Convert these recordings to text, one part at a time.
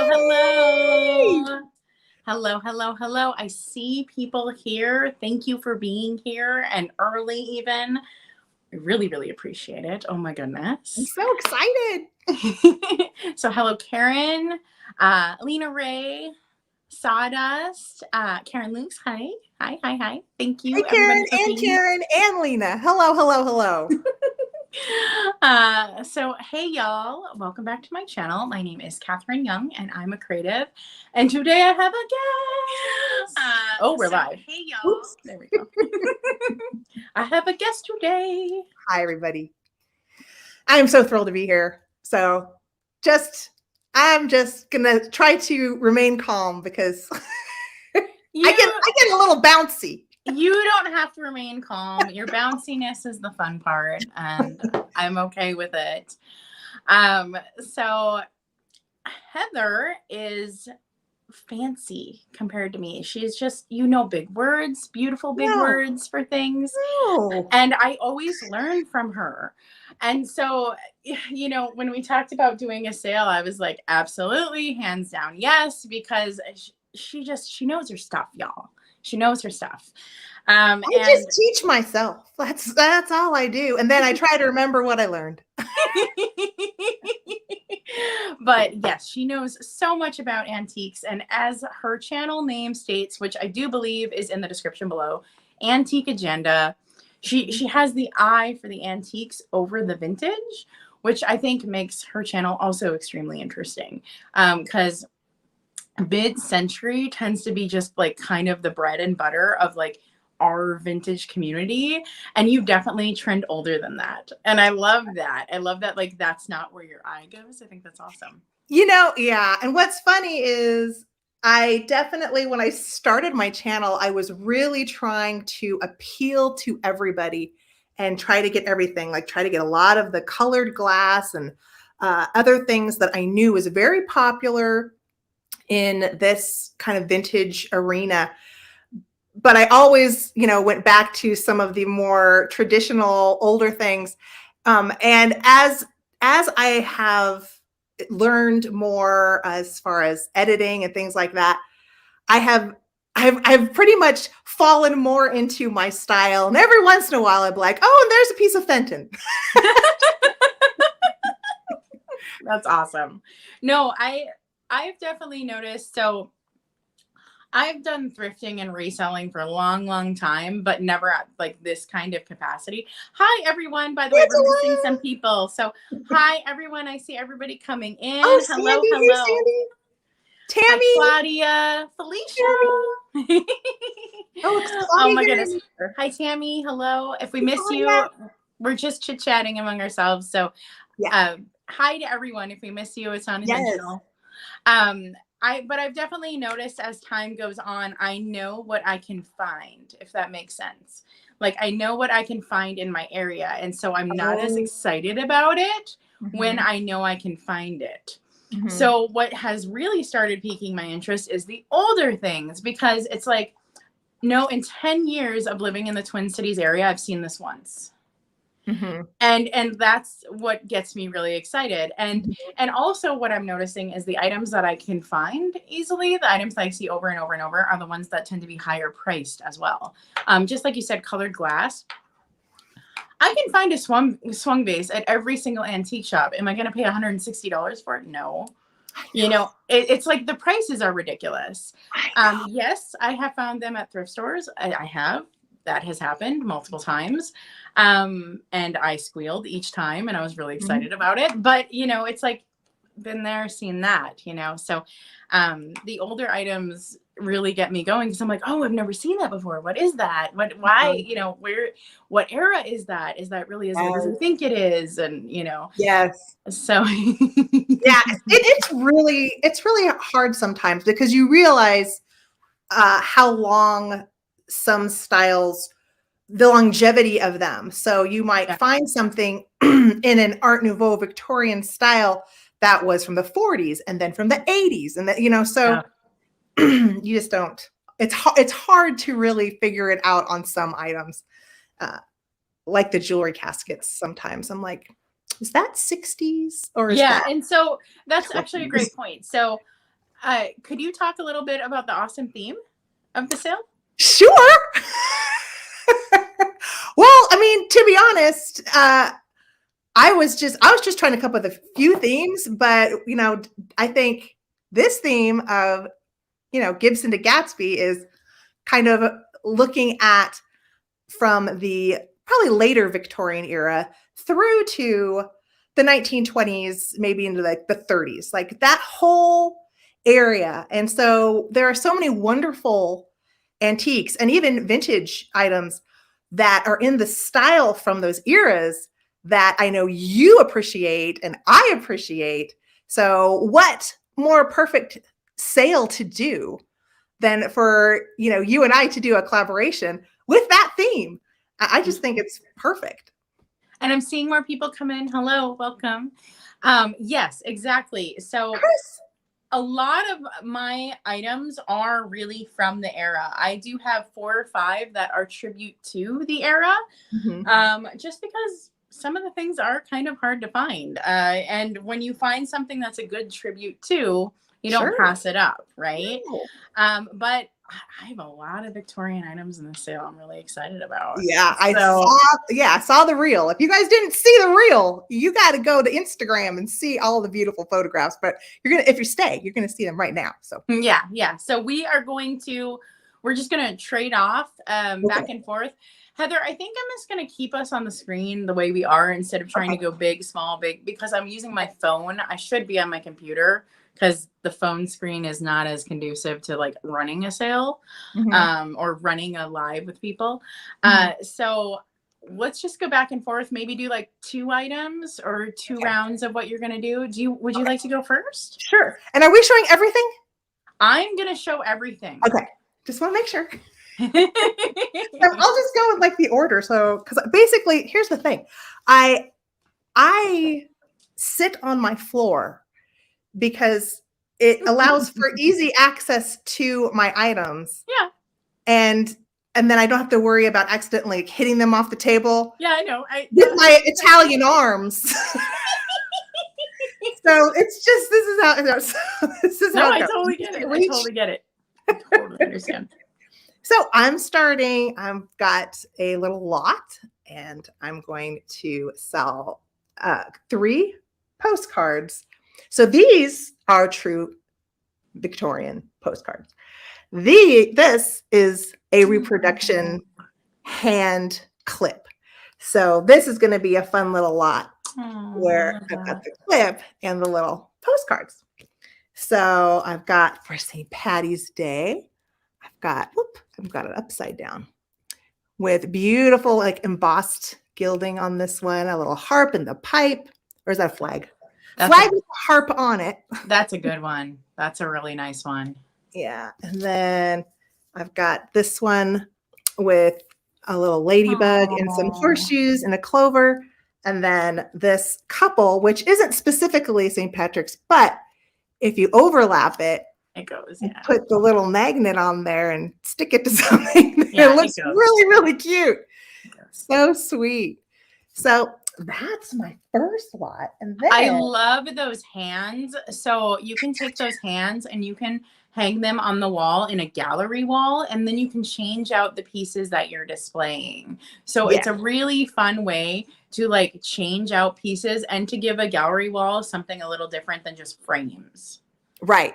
hello. Hello, hello, hello. I see people here. Thank you for being here and early even. I really, really appreciate it. Oh my goodness. I'm so excited. So hello, Karen, Lena Ray, Sawdust, Karen Luce. Hi. Hi, hi, hi. Thank you. Hey, Karen and Karen and Lena. Hello, hello, hello. So hey y'all, welcome back to my channel. My name is Katherine Young and I'm a creative, and today I have a guest. We're live. Hey y'all. Oops. There we go. I have a guest today. Hi everybody. I am so thrilled to be here. So I'm just gonna try to remain calm because I get a little bouncy. You don't have to remain calm. Your bounciness is the fun part, and I'm okay with it. So Heather is fancy compared to me. She's just, big words, beautiful big words for things. And I always learn from her. And so, when we talked about doing a sale, I was like, absolutely, hands down, yes, because she knows her stuff, y'all. She knows her stuff. I just teach myself. That's all I do. And then I try to remember what I learned. But yes, she knows so much about antiques. And as her channel name states, which I do believe is in the description below, Antique Agenda, she has the eye for the antiques over the vintage, which I think makes her channel also extremely interesting. Because mid-century tends to be just like kind of the bread and butter of like our vintage community, and you definitely trend older than that, and I love that. Like that's not where your eye goes. I think that's awesome. Yeah. And what's funny is I definitely, when I started my channel, I was really trying to appeal to everybody and try to get everything, like try to get a lot of the colored glass and other things that I knew was very popular in this kind of vintage arena. But I always, went back to some of the more traditional, older things. And as I have learned more as far as editing and things like that, I've pretty much fallen more into my style. And every once in a while, I'd be like, oh, and there's a piece of Fenton. That's awesome. No, I've definitely noticed. So I've done thrifting and reselling for a long, long time, but never at like this kind of capacity. Hi, everyone. By the way, we're missing some people. So hi, everyone. I see everybody coming in. Oh, hello, Sandy, hello. Sandy. Tammy. Hi, Claudia. Felicia. Oh, my goodness. Hi, Tammy. Hello. If we miss you, we're just chit-chatting among ourselves. So hi to everyone. If we miss you, it's not intentional. But I've definitely noticed as time goes on, I know what I can find, if that makes sense. Like I know what I can find in my area. And so I'm not as excited about it when I know I can find it. So what has really started piquing my interest is the older things, because it's like, no, in 10 years of living in the Twin Cities area, I've seen this once. And that's what gets me really excited. And also what I'm noticing is the items that I can find easily, the items that I see over and over and over, are the ones that tend to be higher priced as well. Just like you said, colored glass. I can find a swung vase at every single antique shop. Am I going to pay $160 for it? No. It's like the prices are ridiculous. Yes, I have found them at thrift stores. I have. That has happened multiple times. And I squealed each time and I was really excited about it. But, it's like, been there, seen that, So the older items really get me going because I'm like, oh, I've never seen that before. What is that? Why, what era is that? Is that really as old as I think it is? And, Yes. So yeah, it's really hard sometimes because you realize how long some styles, the longevity of them. So you might find something in an Art Nouveau Victorian style that was from the 40s and then from the 80s. And that, so you just don't, it's hard to really figure it out on some items, like the jewelry caskets. Sometimes I'm like, is that 60s or is that and so that's 20s? Actually a great point. So Could you talk a little bit about the awesome theme of the sale? Sure. Well, I mean, to be honest, I was just trying to come up with a few themes, but I think this theme of Gibson to Gatsby is kind of looking at from the probably later Victorian era through to the 1920s, maybe into like the 30s, like that whole area. And so there are so many wonderful antiques and even vintage items that are in the style from those eras that I know you appreciate and I appreciate. So what more perfect sale to do than for you and I to do a collaboration with that theme? I just think it's perfect. And I'm seeing more people come in. Hello, welcome. Yes, exactly. So Chris. A lot of my items are really from the era. I do have 4 or 5 that are tribute to the era, just because some of the things are kind of hard to find. And when you find something that's a good tribute to, you don't pass it up, right? No. But I have a lot of Victorian items in the sale I'm really excited about. Yeah, I saw the reel. If you guys didn't see the reel, you got to go to Instagram and see all the beautiful photographs. But if you stay, you're gonna see them right now. So yeah. So we're just gonna trade off back and forth. Heather, I think I'm just going to keep us on the screen the way we are instead of trying to go big, small, big, because I'm using my phone. I should be on my computer because the phone screen is not as conducive to like running a sale or running a live with people. So let's just go back and forth, maybe do like 2 items or 2 rounds of what you're going to do. Would you like to go first? Sure. And are we showing everything? I'm going to show everything. Okay. Just want to make sure. I'll just go with like the order. So, because basically, here's the thing, I sit on my floor because it allows for easy access to my items. Yeah. And then I don't have to worry about accidentally hitting them off the table. Yeah, I know. With my Italian arms. So it's just, this is how it goes. I totally get it. I totally get it. I totally understand. So I'm starting, I've got a little lot and I'm going to sell 3 postcards. So these are true Victorian postcards. This is a reproduction hand clip. So this is going to be a fun little lot where I've got the clip and the little postcards. So I've got for St. Patty's Day, I've got it upside down with beautiful like embossed gilding on this one, a little harp in the pipe. Or is that a flag? Flag with a harp on it. That's a good one. That's a really nice one. Yeah. And then I've got this one with a little ladybug and some horseshoes and a clover. And then this couple, which isn't specifically St. Patrick's, but if you overlap it, it goes. Yeah. Put the little magnet on there and stick it to something. Yeah, it looks really, really cute. So sweet. So that's my first lot. And then I love those hands. So you can take those hands and you can hang them on the wall in a gallery wall, and then you can change out the pieces that you're displaying. So it's a really fun way to like change out pieces and to give a gallery wall something a little different than just frames. Right.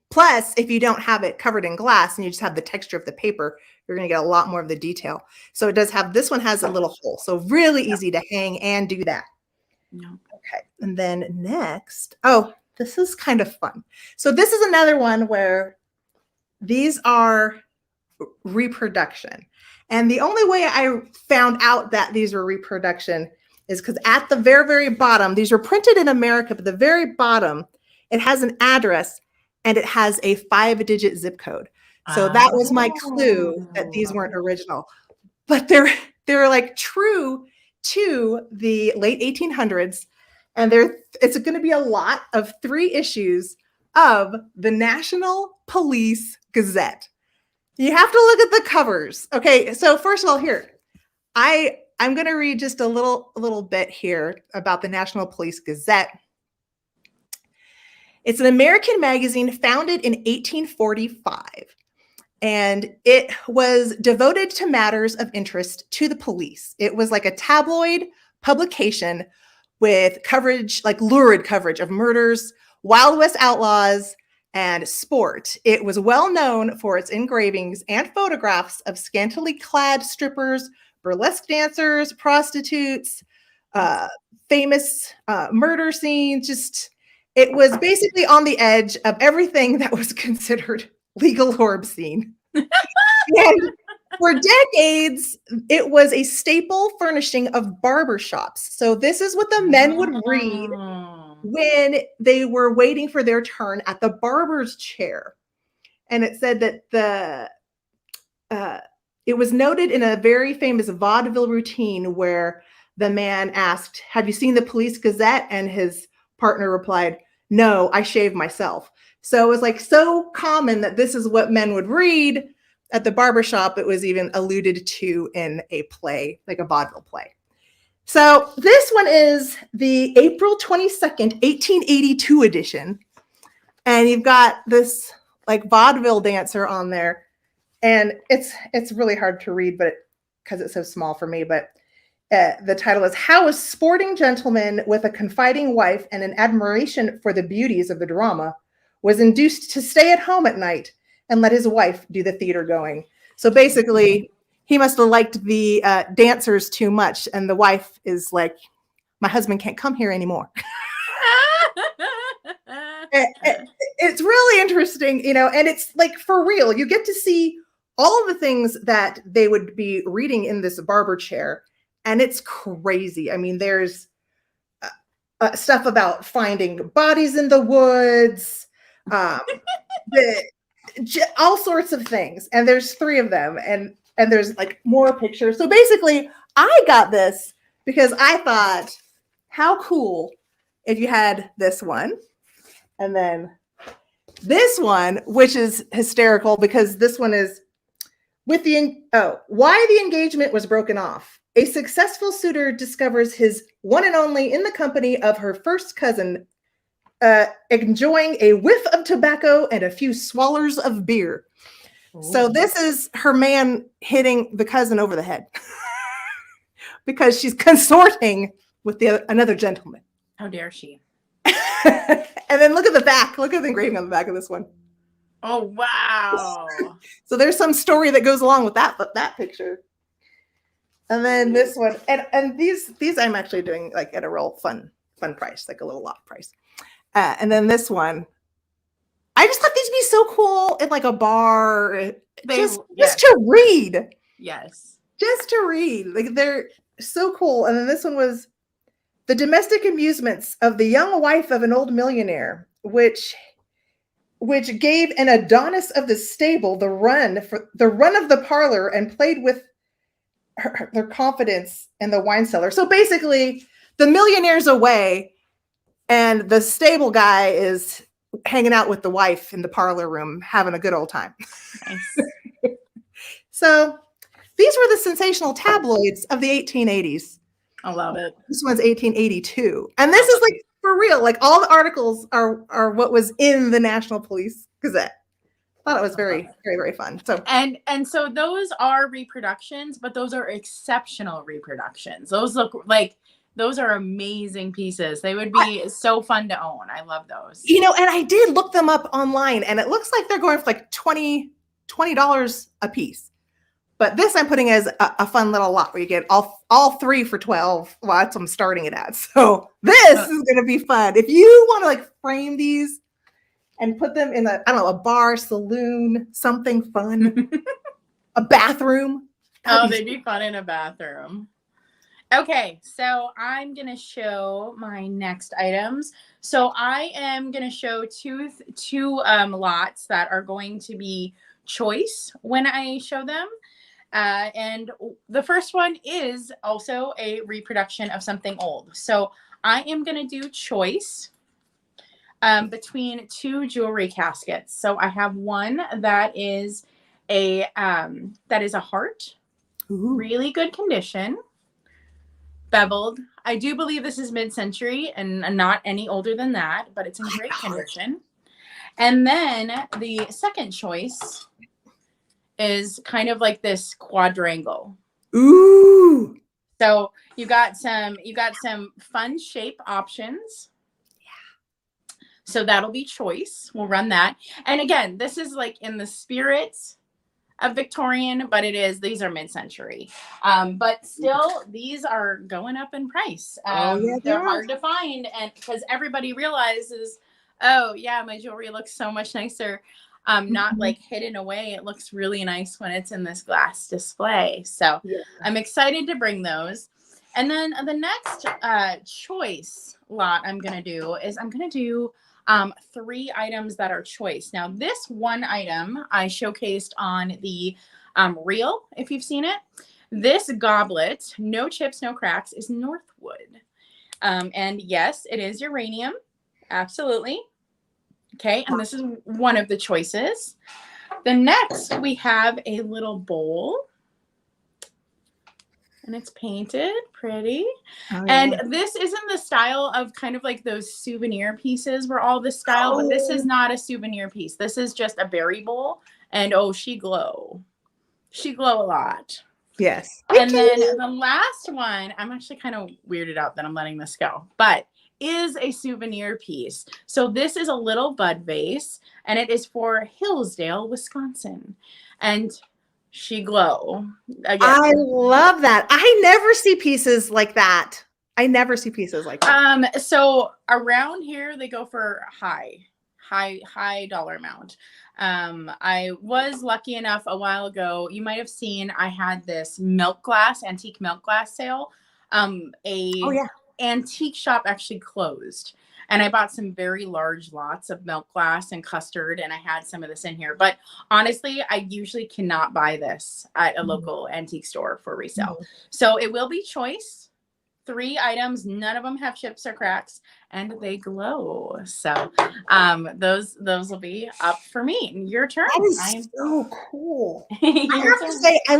Plus, if you don't have it covered in glass and you just have the texture of the paper, you're going to get a lot more of the detail. So it does have, this one has a little hole. So really easy to hang and do that. Okay. And then next, this is kind of fun. So this is another one where these are reproduction. And the only way I found out that these were reproduction is because at the very, very bottom, these were printed in America, but the very bottom, it has an address and it has a 5-digit zip code. So that was my clue that these weren't original. But they're like true to the late 1800s. And it's going to be a lot of 3 issues of the National Police Gazette. You have to look at the covers. Okay, so first of all, here, I'm going to read just a little bit here about the National Police Gazette. It's an American magazine founded in 1845. And it was devoted to matters of interest to the police. It was like a tabloid publication with coverage, like lurid coverage of murders, Wild West outlaws, and sport. It was well known for its engravings and photographs of scantily clad strippers, burlesque dancers, prostitutes, famous murder scenes. Just, it was basically on the edge of everything that was considered legal or obscene. And for decades, it was a staple furnishing of barbershops. So this is what the men would read when they were waiting for their turn at the barber's chair. And it said that it was noted in a very famous vaudeville routine where the man asked, "Have you seen the Police Gazette?" And his partner replied, "No, I shave myself." So it was like so common that this is what men would read at the barbershop. It was even alluded to in a play, like a vaudeville play. So this one is the April 22nd, 1882 edition. And you've got this like vaudeville dancer on there. And it's really hard to read, but because it's so small for me, but the title is "How a Sporting Gentleman with a Confiding Wife and an Admiration for the Beauties of the Drama was induced to stay at home at night and let his wife do the theater going." So basically, he must have liked the dancers too much. And the wife is like, "My husband can't come here anymore." It's really interesting, you know, and it's like for real. You get to see all the things that they would be reading in this barber chair. And it's crazy. I mean, there's stuff about finding bodies in the woods, all sorts of things. And there's 3 of them. And there's like more pictures. So basically, I got this because I thought, how cool if you had this one. And then this one, which is hysterical because this one is with why the engagement was broken off. A successful suitor discovers his one and only in the company of her first cousin, enjoying a whiff of tobacco and a few swallers of beer. Ooh. So this is her man hitting the cousin over the head because she's consorting with another gentleman. How dare she? And then look at the back. Look at the engraving on the back of this one. Oh, wow. So there's some story that goes along with that picture. And then this one, and these I'm actually doing like at a real fun price, like a little lot price. And then this one, I just thought these would be so cool in like a bar, just to read. Yes, just to read. Like they're so cool. And then this one was the domestic amusements of the young wife of an old millionaire, which gave an Adonis of the stable the run of the parlor and played with their confidence in the wine cellar. So basically, the millionaire's away, and the stable guy is hanging out with the wife in the parlor room, having a good old time. Nice. So these were the sensational tabloids of the 1880s. I love it. This one's 1882. And this is like for real. Like all the articles are what was in the National Police Gazette. I thought it was very, very, very fun. So and so those are reproductions, but those are exceptional reproductions. Those are amazing pieces. They would be so fun to own. I love those. You know, and I did look them up online, and it looks like they're going for like $20 a piece. But this I'm putting as a fun little lot where you get all 3 for $12. Well, that's what I'm starting it at. So this is going to be fun. If you want to like frame these and put them in a bar, saloon, something fun, a bathroom. They'd be fun in a bathroom. Okay, so I'm going to show my next items. So I am going to show two lots that are going to be choice when I show them. And the first one is also a reproduction of something old. So I am going to do choice between 2 jewelry caskets. So I have one that is a heart, Ooh. Really good condition. beveled. I do believe this is mid-century and not any older than that, but it's in great condition. And then the second choice is kind of like this quadrangle. Ooh. So you got some fun shape options. Yeah. So that'll be choice. We'll run that. And again, this is like in the spirit of Victorian, but these are mid-century. But still, these are going up in price. They're hard to find, and because everybody realizes, oh yeah, my jewelry looks so much nicer. Not like hidden away. It looks really nice when it's in this glass display. So I'm excited to bring those. And then the next choice lot I'm going to do is 3 items that are choice. Now, this one item I showcased on the reel, if you've seen it. This goblet, no chips, no cracks, is Northwood. And yes, it is uranium. Absolutely. Okay, and this is one of the choices. The next, we have a little bowl. And it's painted pretty. Oh, yeah. And this isn't the style of kind of like those souvenir pieces were all this style, but this is not a souvenir piece. This is just a berry bowl. And she glow. She glow a lot. Yes. And then the last one, I'm actually kind of weirded out that I'm letting this go, but is a souvenir piece. So this is a little bud vase, and it is for Hillsdale, Wisconsin. And she glow. Again. I love that. I never see pieces like that. So around here they go for high dollar amount. I was lucky enough a while ago. You might have seen I had this antique milk glass sale. Antique shop actually closed. And I bought some very large lots of milk glass and custard, and I had some of this in here. But honestly, I usually cannot buy this at a local antique store for resale. So it will be choice. 3 items, none of them have chips or cracks, and they glow. So those will be up for me. Your turn. That is so cool. I have to say, I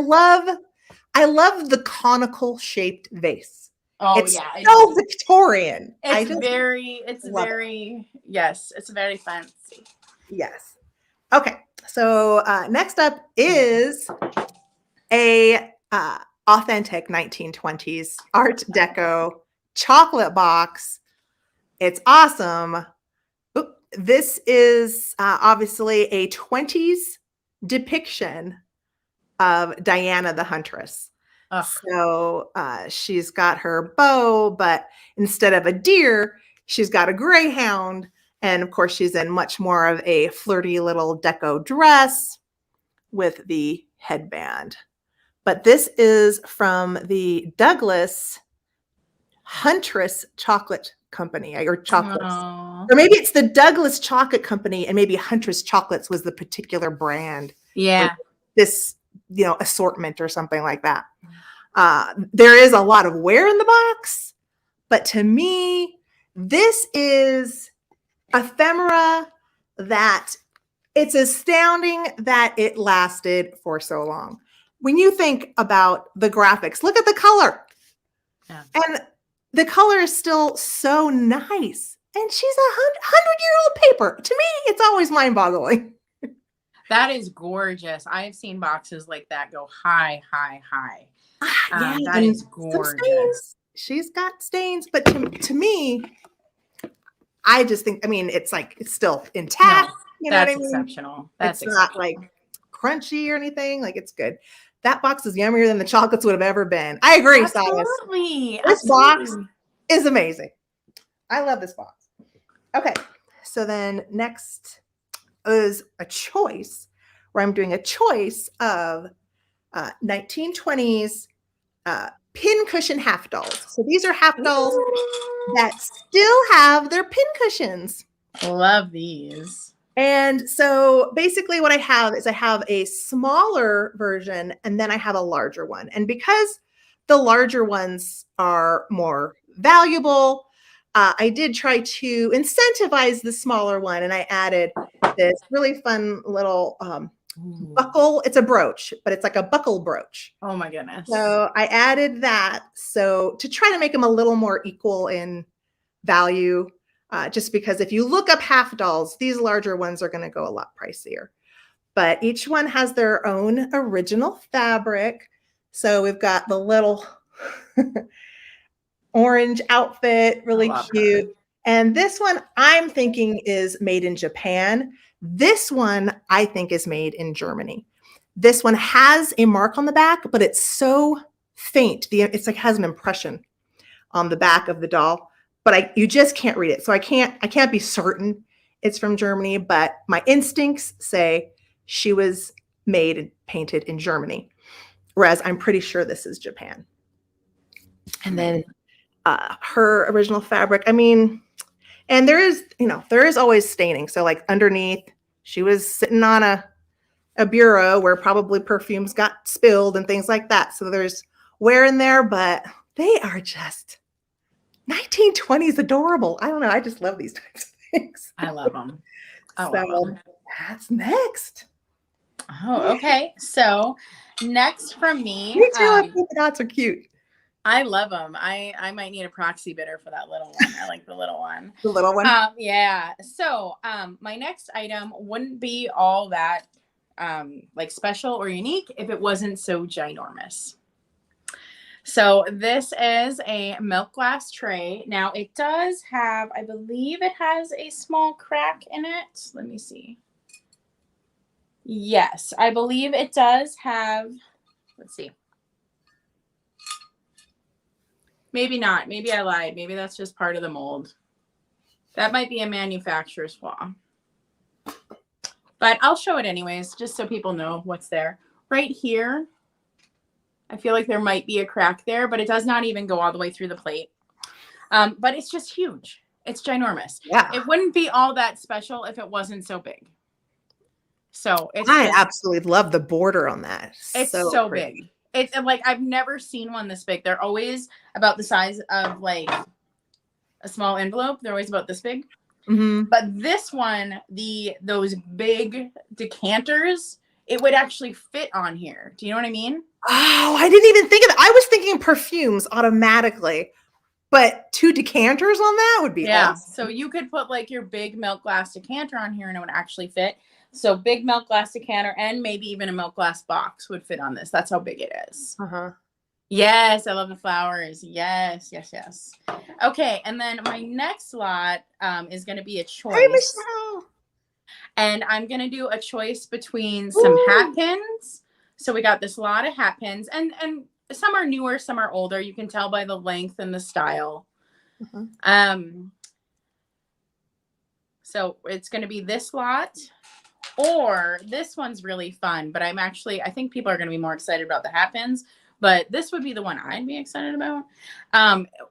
love the conical shaped vase. It's so Victorian. It's very fancy. Yes. Okay. So next up is a authentic 1920s Art Deco chocolate box. It's awesome. This is obviously a 20s depiction of Diana the Huntress. So she's got her bow, but instead of a deer, she's got a greyhound. And of course, she's in much more of a flirty little deco dress with the headband. But this is from the Douglas Huntress Chocolate Company, or chocolates. Or maybe it's the Douglas Chocolate Company, and maybe Huntress Chocolates was the particular brand. Yeah. This, assortment or something like that. There is a lot of wear in the box, but to me, this is ephemera that it's astounding that it lasted for so long. When you think about the graphics, look at the color. Yeah. And the color is still so nice. And she's a 100-year-old paper. To me, it's always mind-boggling. That is gorgeous. I have seen boxes like that go high, high, high. That is gorgeous. She's got stains, but to me, I just think, it's still intact. No, that's exceptional. It's not like crunchy or anything. Like, it's good. That box is yummier than the chocolates would have ever been. I agree, Absolutely. This box is amazing. I love this box. Okay, so then next is a choice where I'm doing a choice of 1920s pincushion half dolls. So these are half dolls that still have their pincushions. Love these. And so basically what I have is I have a smaller version and then I have a larger one. And because the larger ones are more valuable, I did try to incentivize the smaller one, and I added this really fun little buckle. It's a brooch, but it's like a buckle brooch. Oh my goodness. So I added that. So to try to make them a little more equal in value, just because if you look up half dolls, these larger ones are going to go a lot pricier. But each one has their own original fabric. So we've got the little orange outfit, really cute. Her. And this one I'm thinking is made in Japan. This one I think is made in Germany. This one has a mark on the back, but it's so faint. It's like has an impression on the back of the doll, but you just can't read it. So I can't be certain it's from Germany, but my instincts say she was made and painted in Germany, whereas I'm pretty sure this is Japan. And then her original fabric, I mean, and there is always staining. So like underneath, she was sitting on a bureau where probably perfumes got spilled and things like that. So there's wear in there, but they are just 1920s adorable. I don't know. I just love these types of things. I love them. So that's next. Oh, okay. So next from me. Me too. I think the dots are cute. I love them. I might need a proxy bidder for that little one. I like the little one. The little one? Yeah. So my next item wouldn't be all that like special or unique if it wasn't so ginormous. So this is a milk glass tray. Now it does have, I believe it has a small crack in it. Let me see. Yes, I believe it does have, let's see. Maybe not. Maybe I lied. Maybe that's just part of the mold. That might be a manufacturer's flaw. But I'll show it anyways, just so people know what's there. Right here, I feel like there might be a crack there, but it does not even go all the way through the plate. But it's just huge. It's ginormous. Yeah. It wouldn't be all that special if it wasn't so big. So I absolutely love the border on that. It's so big. It's like, I've never seen one this big. They're always about the size of like a small envelope. They're always about this big. Mm-hmm. But this one, those big decanters, it would actually fit on here. Do you know what I mean? Oh, I didn't even think of that. I was thinking perfumes automatically, but 2 decanters on that would be awesome. So you could put like your big milk glass decanter on here and it would actually fit. So big milk glass decanter and maybe even a milk glass box would fit on this. That's how big it is. Uh-huh. Yes, I love the flowers. Yes, yes, yes. Okay, and then my next lot is going to be a choice. Hey, Michelle. And I'm going to do a choice between some hat pins. So we got this lot of hat pins. And some are newer, some are older. You can tell by the length and the style. Mm-hmm. So it's going to be this lot. Or this one's really fun, but I think people are going to be more excited about the hat pins, but this would be the one I'd be excited about.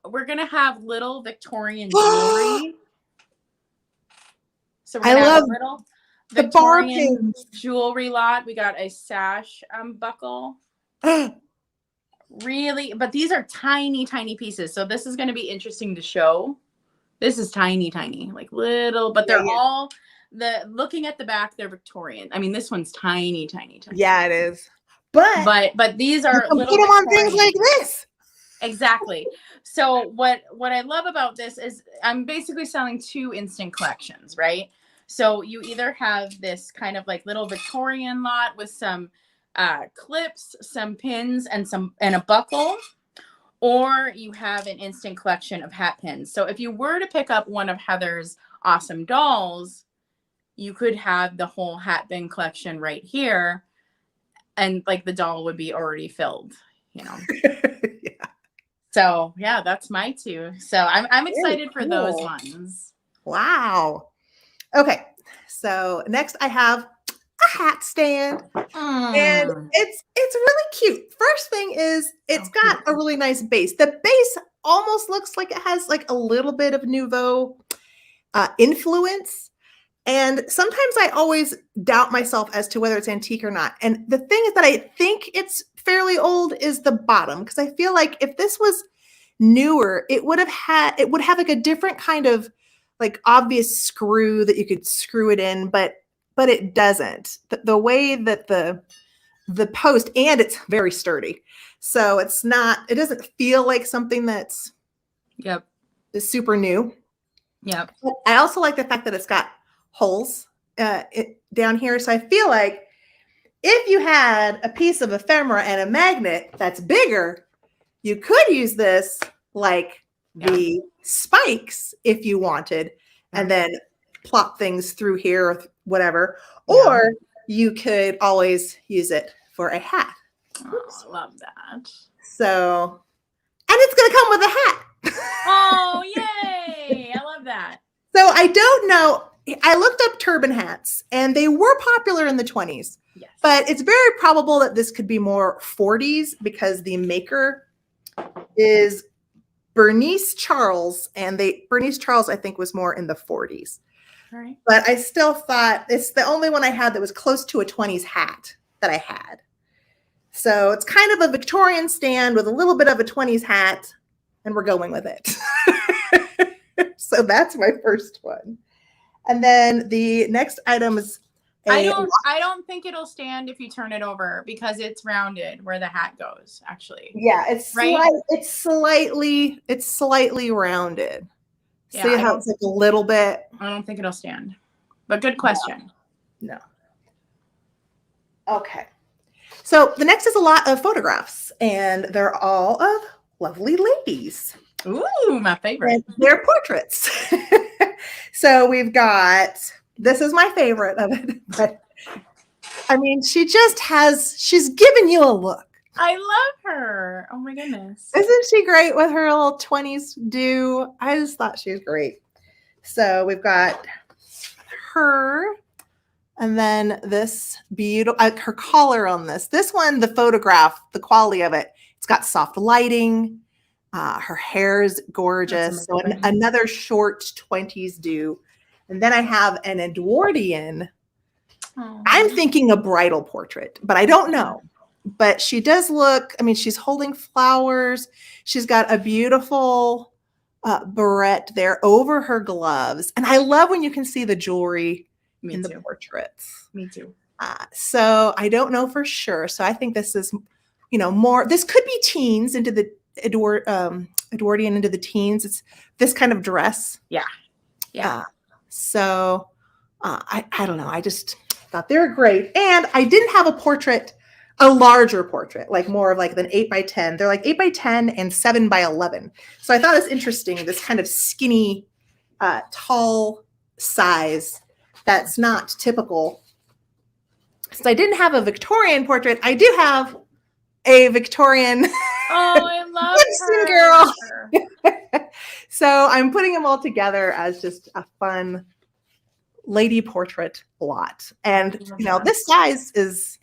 We're going to have little Victorian jewelry. So we're going to have a little Victorian jewelry lot. We got a sash buckle. Really, but these are tiny, tiny pieces. So this is going to be interesting to show. This is tiny, tiny, like little, but they're all... looking at the back, they're Victorian. I mean, this one's tiny, tiny, tiny. Yeah, it is. But these are you can put them on things like this. Exactly. So what I love about this is I'm basically selling 2 instant collections, right? So you either have this kind of like little Victorian lot with some clips, some pins, and a buckle, or you have an instant collection of hat pins. So if you were to pick up one of Heather's awesome dolls, you could have the whole hat pin collection right here, and like the doll would be already filled, you know. Yeah. So yeah, that's my 2. So I'm excited for those ones. Wow. Okay. So next I have a hat stand, and it's really cute. First thing is it's got a really nice base. The base almost looks like it has like a little bit of Nouveau influence. And sometimes I always doubt myself as to whether it's antique or not. And the thing is that I think it's fairly old is the bottom, because I feel like if this was newer, it would have like a different kind of like obvious screw that you could screw it in. But but it doesn't. The way that the post, and it's very sturdy. So it doesn't feel like something that's is super new. Yep. But I also like the fact that it's got holes down here. So I feel like if you had a piece of ephemera and a magnet that's bigger, you could use this like the spikes if you wanted, and then plop things through here or whatever. Or you could always use it for a hat. Oh, I love that. So, and it's going to come with a hat. Oh, yay. I love that. So I don't know. I looked up turban hats and they were popular in the 20s. Yes. But it's very probable that this could be more 40s because the maker is Bernice Charles, and Bernice Charles, I think, was more in the 40s. All right. But I still thought it's the only one I had that was close to a 20s hat that I had. So it's kind of a Victorian stand with a little bit of a 20s hat, and we're going with it. So that's my first one. And then the next item is I don't think it'll stand if you turn it over because it's rounded where the hat goes, actually. Yeah, it's right. It's slightly rounded. Yeah, see how it's like a little bit? I don't think it'll stand. But good question. No. Okay. So the next is a lot of photographs, and they're all of lovely ladies. Ooh, my favorite. And they're portraits. So we've got, this is my favorite of it, but I mean, she's giving you a look. I love her. Oh my goodness. Isn't she great with her little 20s do? I just thought she was great. So we've got her, and then this beautiful, her collar on this. This one, the photograph, the quality of it, it's got soft lighting. Her hair is gorgeous. So another short 20s do. And then I have an Edwardian. Aww. I'm thinking a bridal portrait, but I don't know. But she does look, I mean, she's holding flowers. She's got a beautiful barrette there over her gloves. And I love when you can see the jewelry in the portraits. Me too. So I don't know for sure. So I think this is, more, this could be teens into the Edwardian into the teens. It's this kind of dress. Yeah. Yeah. So I don't know. I just thought they were great. And I didn't have a larger portrait, like more of like an 8x10. They're like 8x10 and 7x11. So I thought it was interesting, this kind of skinny, tall size that's not typical. Since I didn't have a Victorian portrait, I do have a Victorian I love GIBSON girl. So I'm putting them all together as just a fun lady portrait lot. And this size is,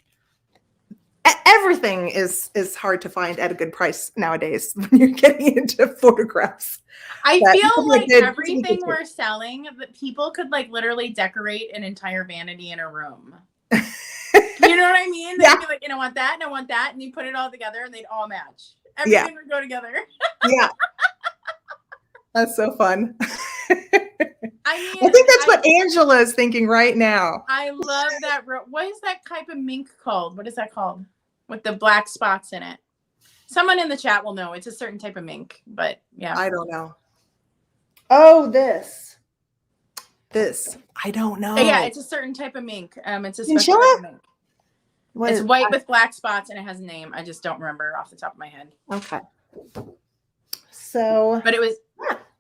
everything is hard to find at a good price nowadays when you're getting into photographs. I feel like everything we're selling, that people could like literally decorate an entire vanity in a room. You know what I mean? They'd be like, I want that, and I want that, and you put it all together, and they'd all match. Everything would go together. Yeah, that's so fun. I think that's what Angela is thinking right now. I love that. What is that type of mink called? What is that called? With the black spots in it. Someone in the chat will know. It's a certain type of mink, but yeah. I don't know. Oh, this. I don't know. Yeah, it's a certain type of mink. It's a special type of mink. It's white with black spots, and it has a name. I just don't remember off the top of my head. Okay. So. But it was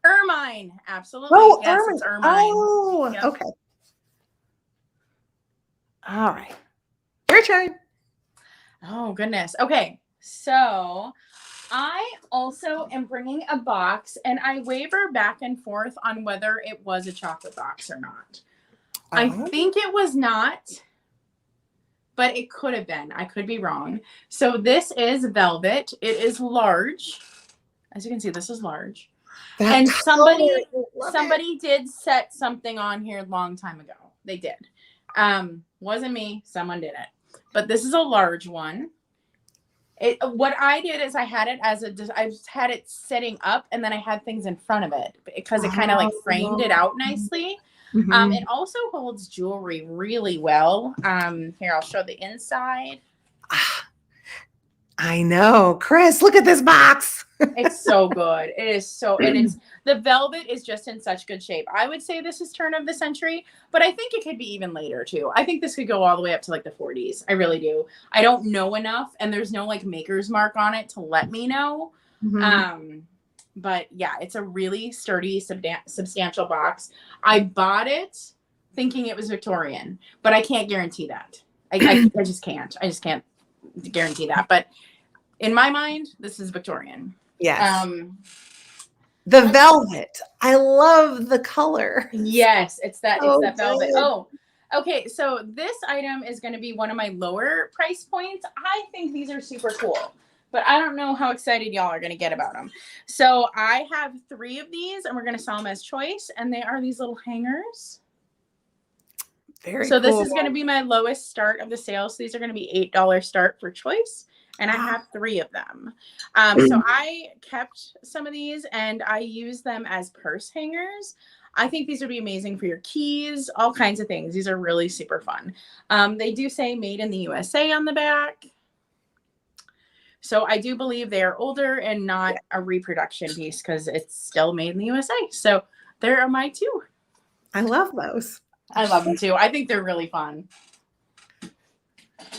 ermine. Absolutely. Oh, yes, ermine. It's ermine. Oh, yep. Okay. All right. Your turn. Oh, goodness. Okay. So I also am bringing a box, and I waver back and forth on whether it was a chocolate box or not. I think it was not, but it could have been. I could be wrong. So this is velvet. It is large. As you can see, this is large. And somebody did set something on here a long time ago. They did. Wasn't me. Someone did it. But this is a large one. What I did is I had it setting up, and then I had things in front of it because it kind of like framed it out nicely. It also holds jewelry really well. Here, I'll show the inside. I know, Chris, look at this box. It's so good. It is so, and the velvet is just in such good shape. I would say this is turn of the century, but I think it could be even later too. I think this could go all the way up to like the 40s. I really do. I don't know enough, and there's no like maker's mark on it to let me know. But yeah, it's a really sturdy, substantial box. I bought it thinking it was Victorian, but I can't guarantee that. I just can't. I just can't guarantee that. But in my mind, this is Victorian. Yes. The velvet. I love the color. Yes, it's that velvet. Oh, okay. So this item is going to be one of my lower price points. I think these are super cool, but I don't know how excited y'all are going to get about them. So I have 3 of these, and we're going to sell them as choice, and they are these little hangers. Very so cool. This is going to be my lowest start of the sale. So these are going to be $8 start for choice. And I have 3 of them. So I kept some of these and I use them as purse hangers. I think these would be amazing for your keys, all kinds of things. These are really super fun. They do say made in the USA on the back. So I do believe they are older and not a reproduction piece because it's still made in the USA. So there are my 2. I love those. I love them too. I think they're really fun.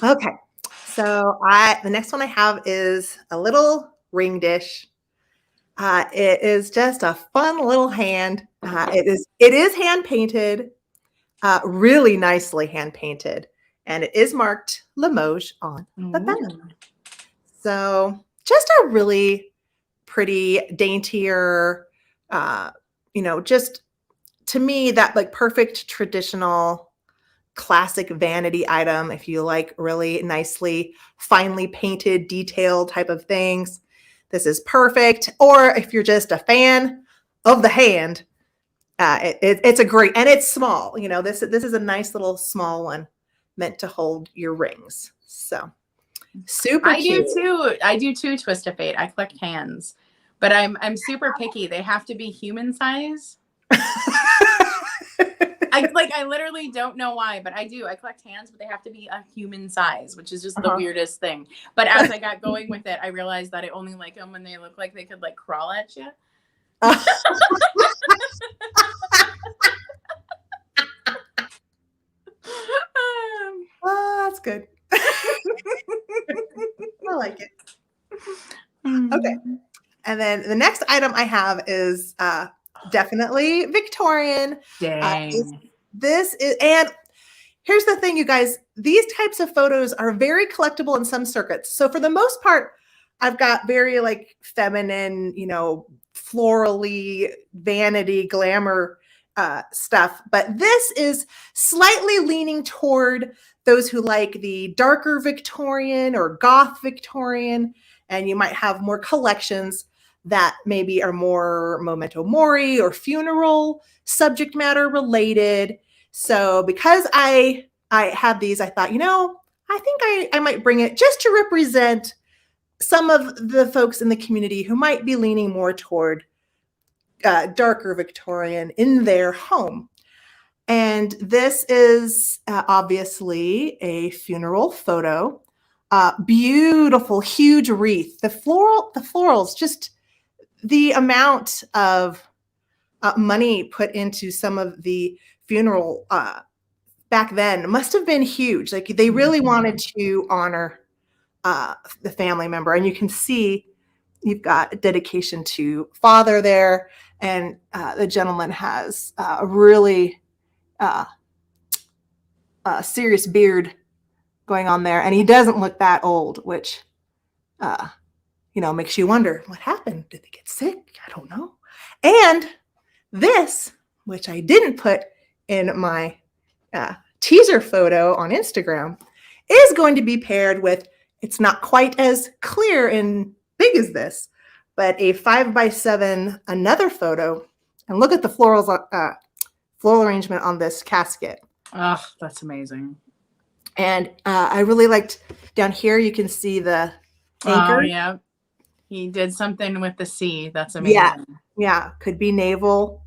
Okay. So the next one I have is a little ring dish. It is just a fun little hand. It is hand painted, really nicely hand painted, and it is marked Limoges on the back. So just a really pretty, daintier, just to me that like perfect traditional classic vanity item. If you like really nicely, finely painted, detailed type of things, this is perfect. Or if you're just a fan of the hand, it's a great, and it's small. This is a nice little small one meant to hold your rings. So super cute. I do too, Twist of Fate. I collect hands, but I'm super picky. They have to be human size. I literally don't know why, but I do. I collect hands, but they have to be a human size, which is just the weirdest thing. But as I got going with it, I realized that I only like them when they look like they could like crawl at you. Oh, that's good. I like it. Okay. And then the next item I have is definitely Victorian. Dang. And here's the thing, you guys, these types of photos are very collectible in some circuits. So for the most part, I've got very like feminine, florally vanity glamour stuff. But this is slightly leaning toward those who like the darker Victorian or goth Victorian, and you might have more collections that maybe are more memento mori or funeral subject matter related. So because I have these, I thought, I think I might bring it just to represent some of the folks in the community who might be leaning more toward darker Victorian in their home. And this is obviously a funeral photo. Beautiful, huge wreath. The florals, just the amount of money put into some of the funeral back then must have been huge. Like they really wanted to honor the family member. And you can see you've got a dedication to father there. And the gentleman has a really serious beard going on there. And he doesn't look that old, which, makes you wonder what happened. Did they get sick? I don't know. And this, which I didn't put in my teaser photo on Instagram, is going to be paired with, it's not quite as clear and big as this, but a 5x7, another photo. And look at the floral arrangement on this casket. Oh, that's amazing. And I really liked down here, you can see the anchor. Oh, yeah. He did something with the sea. That's amazing. Yeah. Could be naval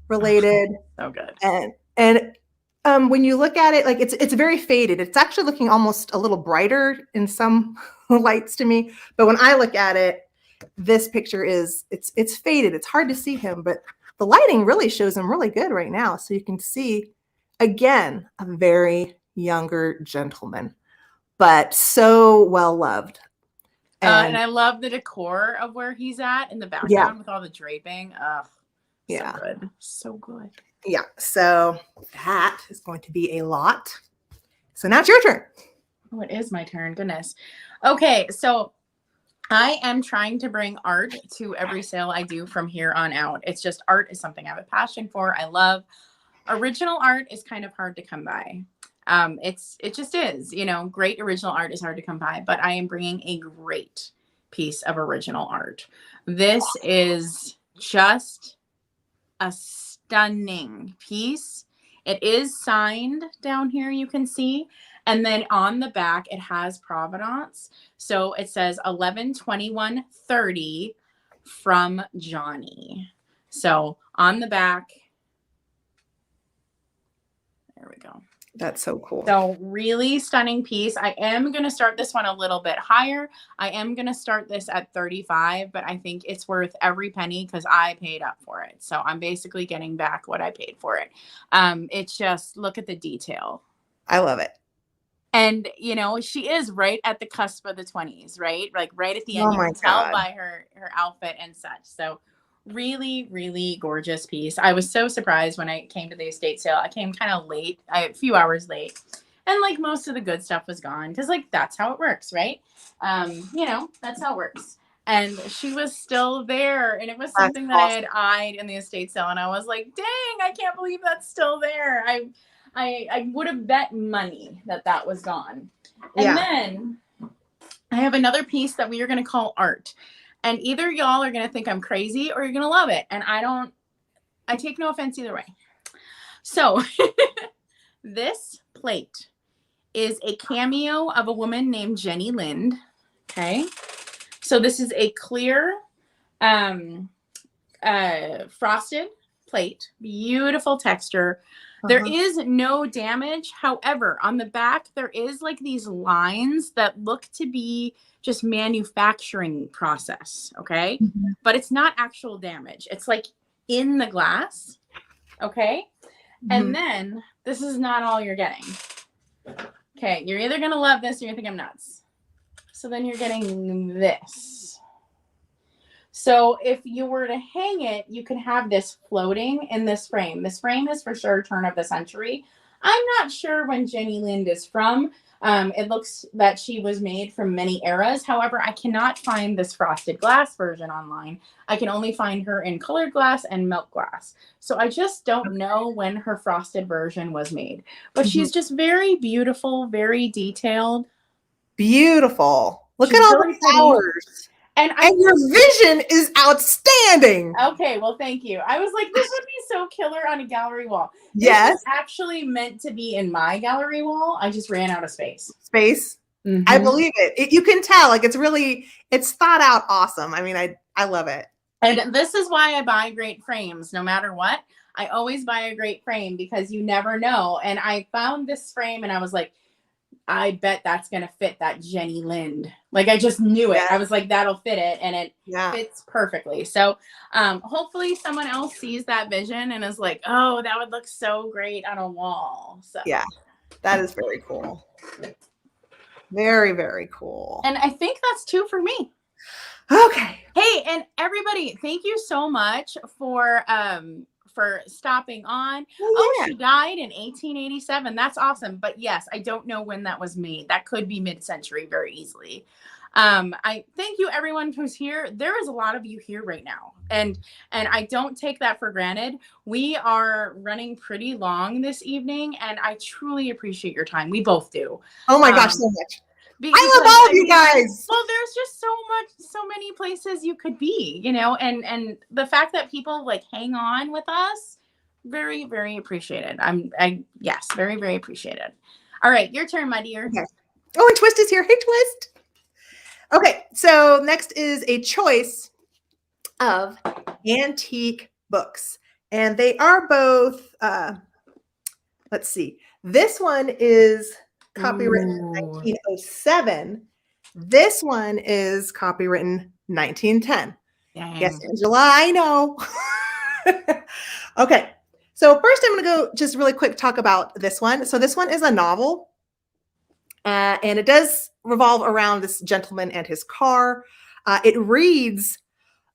related. So good. And And when you look at it, like it's very faded. It's actually looking almost a little brighter in some lights to me. But when I look at it, this picture it's faded. It's hard to see him, but the lighting really shows him really good right now. So you can see, again, a very younger gentleman, but so well loved. And I love the decor of where he's at in the background with all the draping. So good. So good. Yeah. So that is going to be a lot. So now it's your turn. Oh, it is my turn. Goodness. Okay. So I am trying to bring art to every sale I do from here on out. It's just art is something I have a passion for. I love original art is kind of hard to come by. It just is, you know, great original art is hard to come by, but I am bringing a great piece of original art. This is just a stunning piece. It is signed down here, you can see. And then on the back, it has provenance. So it says 11/21/30 from Johnny. So on the back, there we go. That's so cool. So really stunning piece. I am going to start this one a little bit higher. I am going to start this at 35, but I think it's worth every penny because I paid up for it. So I'm basically getting back what I paid for it. It's just, look at the detail. I love it. And, you know, she is right at the cusp of the 20s, right? Like right at the end. You can tell by her outfit and such. So really, really gorgeous piece. I was so surprised when I came to the estate sale. I came kind of late, a few hours late. And like most of the good stuff was gone because like that's how it works, right? You know, that's how it works. And she was still there. And it was something that I had eyed in the estate sale. And I was like, dang, I can't believe that's still there. I would have bet money that was gone. And then I have another piece that we are going to call art. And either y'all are going to think I'm crazy or you're going to love it. And I take no offense either way. So this plate is a cameo of a woman named Jenny Lind. Okay. So this is a clear frosted plate, beautiful texture. There is no damage. However, on the back, there is like these lines that look to be just manufacturing process. Okay. But it's not actual damage. It's like in the glass. Okay. And then this is not all you're getting. Okay. You're either going to love this or you think I'm nuts. So then you're getting this. So if you were to hang it, you could have this floating in this frame. This frame is for sure turn of the century. I'm not sure when Jenny Lind is from. It looks that she was made from many eras. However, I cannot find this frosted glass version online. I can only find her in colored glass and milk glass. So I just don't know when her frosted version was made. But she's just very beautiful, very detailed. Beautiful. Look at all the flowers. And your vision is outstanding. Okay, well, thank you. I was like, this would be so killer on a gallery wall. Yes. This is actually meant to be in my gallery wall. I just ran out of space. I believe it. You can tell, like, it's thought out awesome. I mean, I love it. And this is why I buy great frames. No matter what, I always buy a great frame because you never know. And I found this frame and I was like, I bet that's going to fit that Jenny Lind. Like, I just knew it. I was like, that'll fit it. And it fits perfectly. So hopefully someone else sees that vision and is like, oh, that would look so great on a wall. So yeah, that is very cool. Very, very cool. And I think that's 2 for me. Okay. Hey, and everybody, thank you so much for stopping on. Oh, she died in 1887. That's awesome. But yes, I don't know when that was made. That could be mid-century very easily. I thank you everyone who's here. There is a lot of you here right now. And I don't take that for granted. We are running pretty long this evening and I truly appreciate your time. We both do. Oh my gosh, so much. I love all of you guys. Well, there's just so many places you could be, you know, and the fact that people like hang on with us, very, very appreciated. Yes, very, very appreciated. All right, your turn, my dear. Okay. Oh, and Twist is here. Hey, Twist. Okay, so next is a choice of antique books, and they are both let's see. This one is copywritten Ooh. 1907. This one is copywritten 1910. Dang. Yes, Angela, I know. Okay. So first I'm going to go just really quick talk about this one. So this one is a novel. And it does revolve around this gentleman and his car. It reads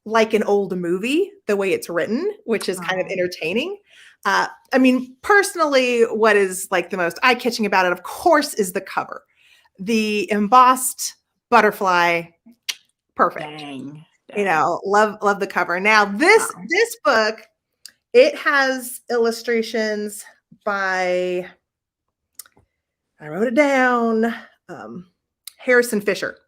like an old movie, the way it's written, which is kind of entertaining. I mean, personally, what is like the most eye-catching about it, of course, is the cover. The embossed butterfly, perfect. Dang. You know, love the cover. Now, this book, it has illustrations by, I wrote it down, Harrison Fisher.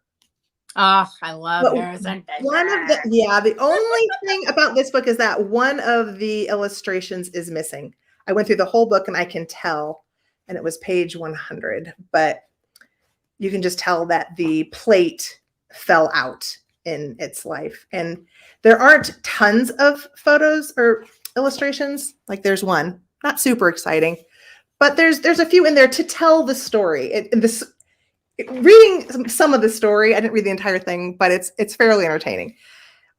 Oh, I love Harrison Fisher. The only thing about this book is that one of the illustrations is missing. I went through the whole book and I can tell, and it was page 100, but you can just tell that the plate fell out in its life. And there aren't tons of photos or illustrations. Like there's one, not super exciting, but there's a few in there to tell the story. Reading some of the story, I didn't read the entire thing, but it's fairly entertaining.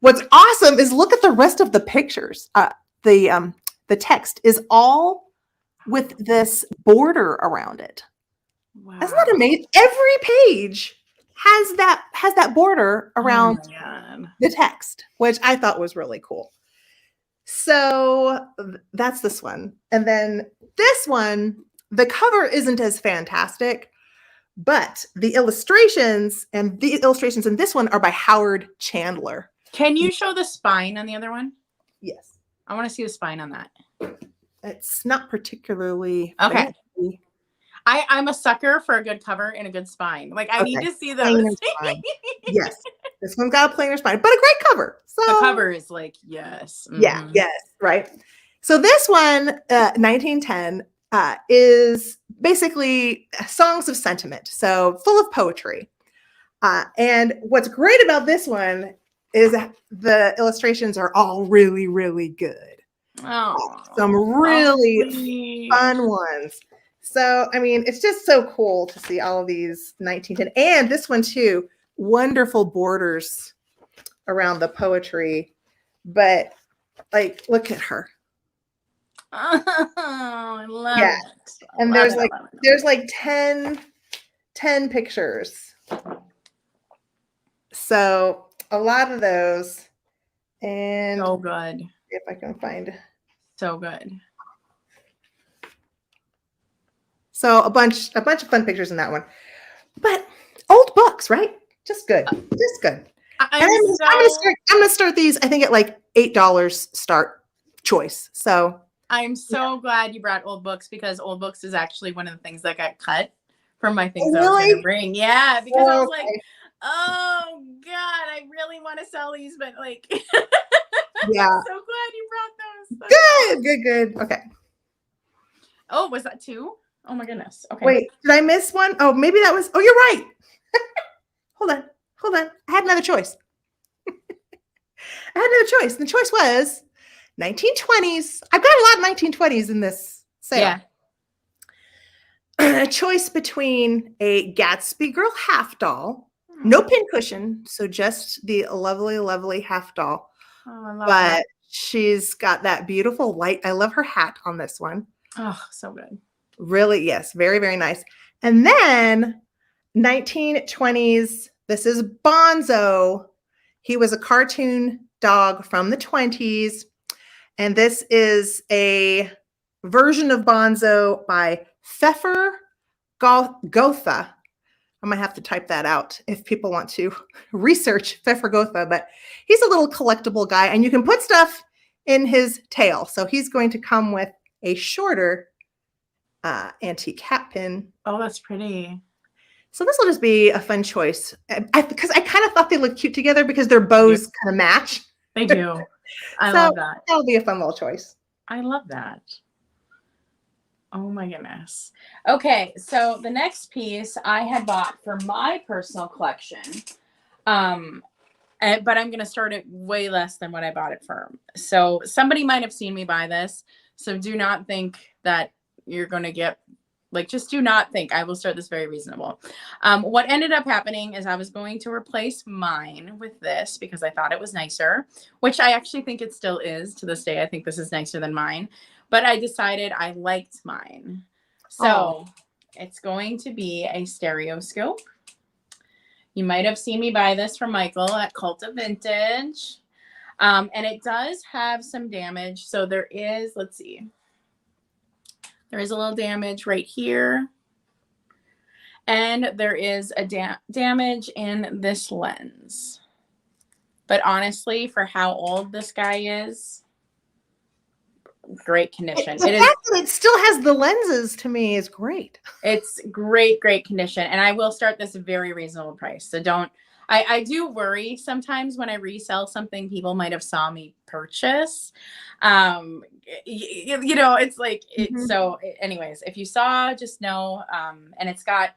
What's awesome is look at the rest of the pictures. The text is all with this border around it. Wow. Isn't that amazing? Every page has that border around the text, which I thought was really cool. So that's this one. And then this one, the cover isn't as fantastic, but the illustrations in this one are by Howard Chandler. Can you show the spine on the other one? Yes. I want to see the spine on that. It's not particularly okay. Fancy. I'm a sucker for a good cover and a good spine. Like I need to see those. Yes. This one's got a plainer spine, but a great cover. So the cover is like, yes. Yeah, yes, right. So this one, 1910, is basically songs of sentiment. So full of poetry. And what's great about this one is that the illustrations are all really, really good. Oh, some really fun ones. So, I mean, it's just so cool to see all of these 1910. And this one too, wonderful borders around the poetry. But like, look at her. Oh, I love it. And there's like 10 pictures. So a lot of those. And so good. If I can find. So good. So a bunch of fun pictures in that one. But old books, right? Just good. Just good. I'm gonna start these, I think, at like $8 start choice. So I'm so glad you brought old books, because old books is actually one of the things that got cut from my things I was gonna bring. Yeah, because I was like, oh God, I really want to sell these, but like yeah. I'm so glad you brought those. Good. Okay. Oh, was that two? Oh my goodness. Okay. Wait, did I miss one? Oh, maybe that was, oh, you're right. Hold on. I had another choice. The choice was 1920s. I've got a lot of 1920s in this sale. Yeah. A choice between a Gatsby girl half doll, no pincushion, so just the lovely, lovely half doll. Oh, I love that. She's got that beautiful white. I love her hat on this one. Oh, so good. Really, yes, very, very nice. And then 1920s, this is Bonzo. He was a cartoon dog from the 20s. And this is a version of Bonzo by Pfeffer Gotha. I might have to type that out if people want to research Pfeffer Gotha, but he's a little collectible guy, and you can put stuff in his tail. So he's going to come with a shorter antique hat pin. Oh, that's pretty. So this will just be a fun choice. Because I kind of thought they looked cute together because their bows kind of match. They do. I love that. That'll be a fun little choice. I love that. Oh my goodness. Okay, so the next piece I had bought for my personal collection, but I'm going to start it way less than what I bought it for. So somebody might have seen me buy this, so do not think that you're going to get, like, just do not think. I will start this very reasonable. What ended up happening is I was going to replace mine with this because I thought it was nicer, which I actually think it still is to this day. I think this is nicer than mine, but I decided I liked mine. So it's going to be a Stereoscope. You might have seen me buy this from Michael at Cult of Vintage. And it does have some damage. So there is, let's see. There is a little damage right here. And there is a damage in this lens. But honestly, for how old this guy is, great condition. The fact that it still has the lenses to me is great. It's great, great condition. And I will start this very reasonable price. So don't, I do worry sometimes when I resell something people might have saw me purchase. You know, it's like, so anyways, if you saw, just know, and it's got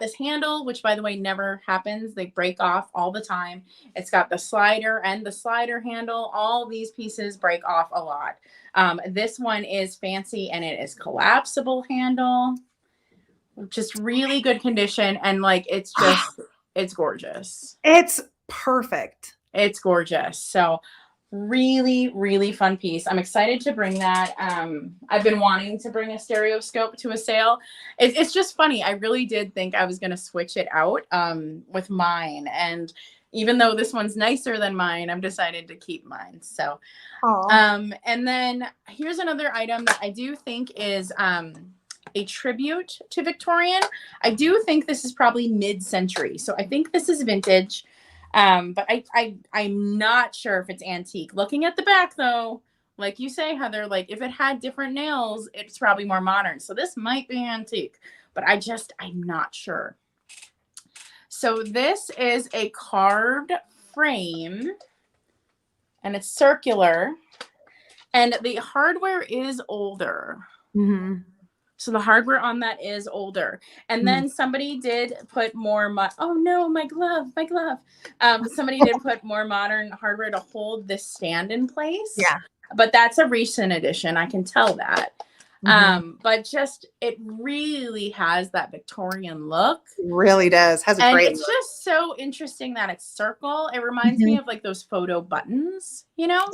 this handle, which by the way, never happens. They break off all the time. It's got the slider and the slider handle. All these pieces break off a lot. This one is fancy and it is collapsible handle, just really good condition. And like, it's just, it's gorgeous. It's perfect. It's gorgeous. So really, really fun piece. I'm excited to bring that. I've been wanting to bring a Stereoscope to a sale. It's just funny. I really did think I was going to switch it out with mine. And even though this one's nicer than mine, I've decided to keep mine. So, and then here's another item that I do think is a tribute to Victorian. I do think this is probably mid-century. So I think this is vintage. But I'm not sure if it's antique. Looking at the back though, like you say, Heather, like if it had different nails, it's probably more modern. So this might be antique, but I'm not sure. So this is a carved frame and it's circular and the hardware is older. So the hardware on that is older. And then somebody did put more, oh no, my glove. Somebody did put more modern hardware to hold this stand in place. Yeah. But that's a recent addition. I can tell that. But just, it really has that Victorian look. It really does. Has a great look. It's just so interesting that it's circle. It reminds me of like those photo buttons, you know?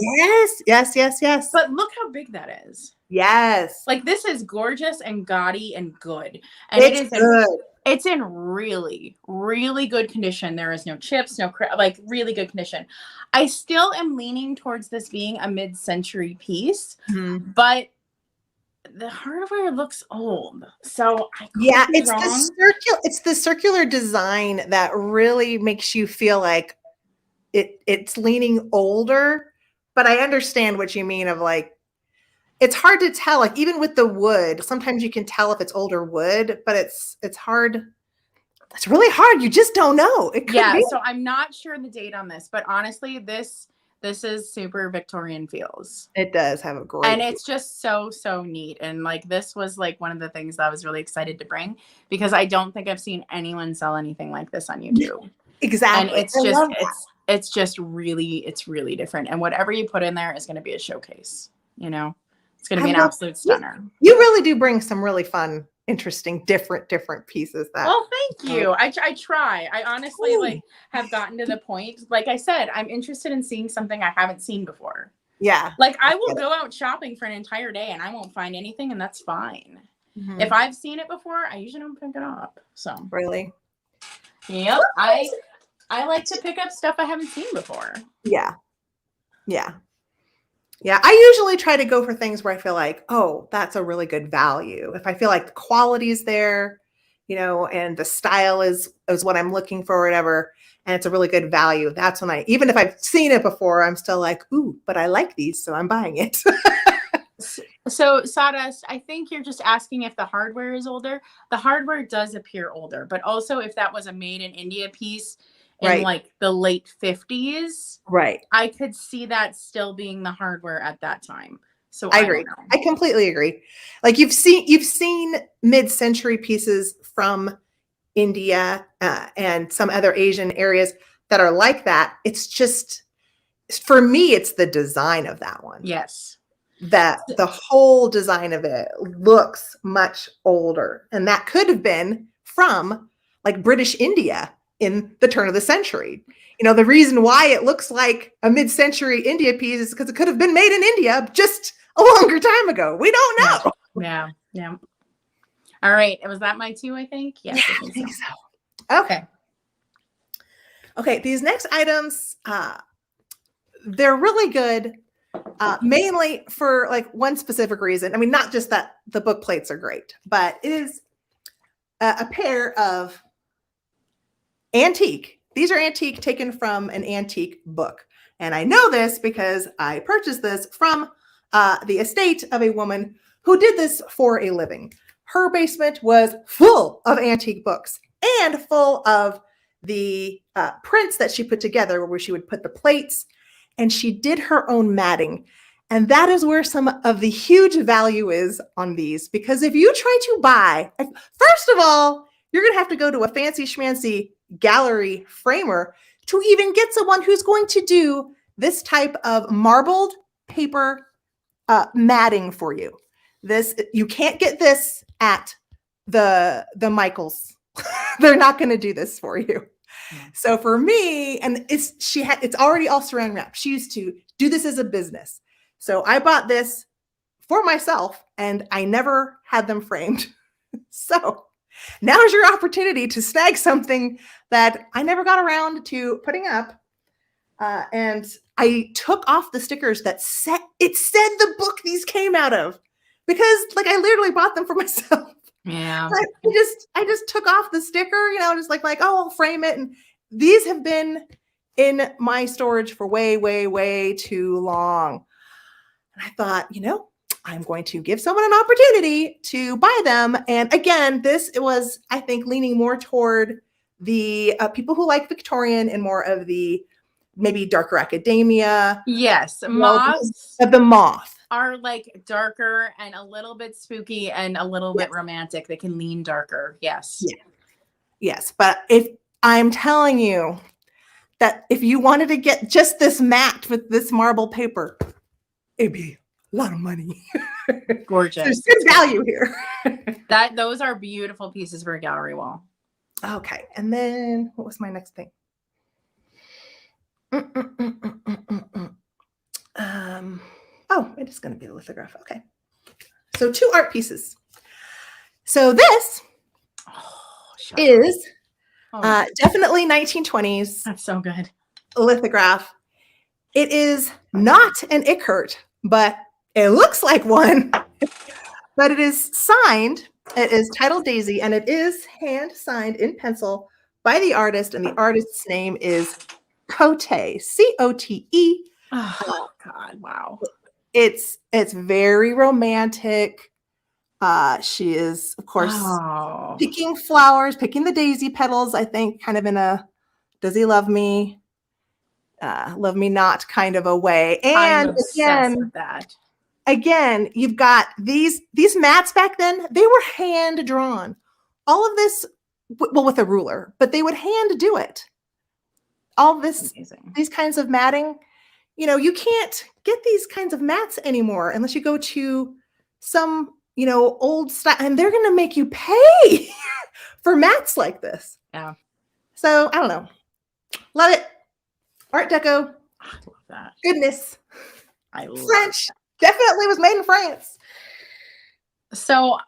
Yes. But look how big that is. Yes. Like this is gorgeous and gaudy and good. And it's good. It's in really, really good condition. There is no chips, like really good condition. I still am leaning towards this being a mid-century piece, but the hardware looks old. So I could be wrong. It's the circular design that really makes you feel like it's leaning older, but I understand what you mean of like, it's hard to tell, like even with the wood, sometimes you can tell if it's older wood, but it's hard. It's really hard. You just don't know. It could be. So I'm not sure the date on this, but honestly, this is super Victorian feels. It does have a great, and it's just so neat. And like, this was like one of the things that I was really excited to bring because I don't think I've seen anyone sell anything like this on YouTube. Exactly. And it's just really, it's really different. And whatever you put in there is going to be a showcase, you know? It's going to be an absolute stunner. You really do bring some really fun, interesting, different pieces. Well, thank you. I try. I honestly like have gotten to the point. Like I said, I'm interested in seeing something I haven't seen before. Yeah. Like I will go out shopping for an entire day and I won't find anything, and that's fine. If I've seen it before, I usually don't pick it up. So really, yep. I like to pick up stuff I haven't seen before. Yeah. I usually try to go for things where I feel like, oh, that's a really good value. If I feel like the quality is there, you know, and the style is what I'm looking for, or whatever, and it's a really good value, that's when even if I've seen it before, I'm still like, ooh, but I like these, so I'm buying it. So Sawdust, I think you're just asking if the hardware is older. The hardware does appear older, but also if that was a made in India piece in like the late 50s, I could see that still being the hardware at that time. So I agree. I completely agree. Like you've seen mid-century pieces from India and some other Asian areas that are like that. It's just, for me, it's the design of that one. Yes. that the whole design of it looks much older. And that could have been from like British India in the turn of the century. You know, the reason why it looks like a mid-century India piece is because it could have been made in India just a longer time ago. We don't know. Yeah. Yeah. All right. Was that my 2, I think? Yes, Yeah, I think so. Okay. Okay. These next items, they're really good, mainly for like one specific reason. I mean, not just that the book plates are great, but it is a pair of antique. These are antique, taken from an antique book. And I know this because I purchased this from the estate of a woman who did this for a living. Her basement was full of antique books and full of the prints that she put together, where she would put the plates, and she did her own matting. And that is where some of the huge value is on these, because if you try to buy, first of all, you're going to have to go to a fancy schmancy gallery framer to even get someone who's going to do this type of marbled paper matting for you. This, you can't get this at the Michaels. They're not going to do this for you. So for me, and it's already all saran wrap. She used to do this as a business. So I bought this for myself and I never had them framed. So now's your opportunity to snag something that I never got around to putting up. And I took off the stickers that said the book these came out of, because like I literally bought them for myself. Yeah. I just took off the sticker, you know, just like, oh, I'll frame it. And these have been in my storage for way, way, way too long. And I thought, you know, I'm going to give someone an opportunity to buy them. And again, it was, I think, leaning more toward the people who like Victorian and more of the maybe darker academia. Yes. Moths. The moth are like darker and a little bit spooky and a little bit romantic. They can lean darker. Yes. Yeah. Yes. But if I'm telling you that if you wanted to get just this mat with this marble paper, it'd be a lot of money. Gorgeous. There's good value here. Those are beautiful pieces for a gallery wall. Okay. And then what was my next thing? Oh, it is going to be the lithograph. Okay. So 2 art pieces. So this is definitely 1920s. That's so good. Lithograph. It is not an Ickert, but it looks like one. But it is signed. It is titled Daisy, and it is hand signed in pencil by the artist, and the artist's name is Cote, C-O-T-E. Oh God! Wow. It's very romantic. She is, of course, picking flowers, picking the daisy petals, I think, kind of in a does he love me not kind of a way. And again, you've got these mats back then, they were hand drawn. All of this, well, with a ruler, but they would hand do it. All this, these kinds of matting, you know, you can't get these kinds of mats anymore unless you go to some, you know, old style, and they're going to make you pay for mats like this. Yeah. So I don't know. Love it. Art Deco. I love that. Goodness. I love French. That. Definitely was made in France. So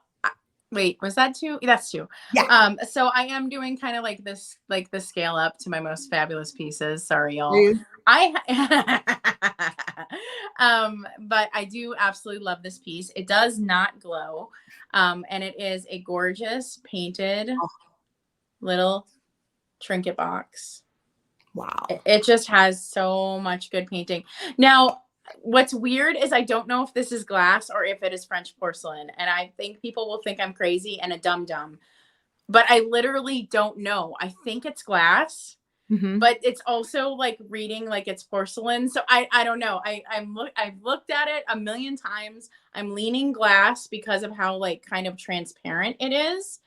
wait, was that 2? That's 2. Yeah. So I am doing kind of like this, like the scale up to my most fabulous pieces. Sorry, y'all. Rude. But I do absolutely love this piece. It does not glow. And it is a gorgeous painted little trinket box. Wow. It just has so much good painting. Now, what's weird is I don't know if this is glass or if it is French porcelain. And I think people will think I'm crazy and a dum-dum. But I literally don't know. I think it's glass. Mm-hmm. But it's also like reading like it's porcelain. So I don't know. I've looked at it a million times. I'm leaning glass because of how like kind of transparent it is.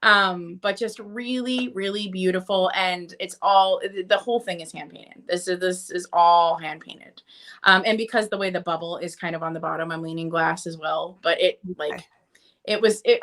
But just really, really beautiful. And it's all, the whole thing is hand painted. This is all hand painted. And because the way the bubble is kind of on the bottom, I'm leaning glass as well, but it like,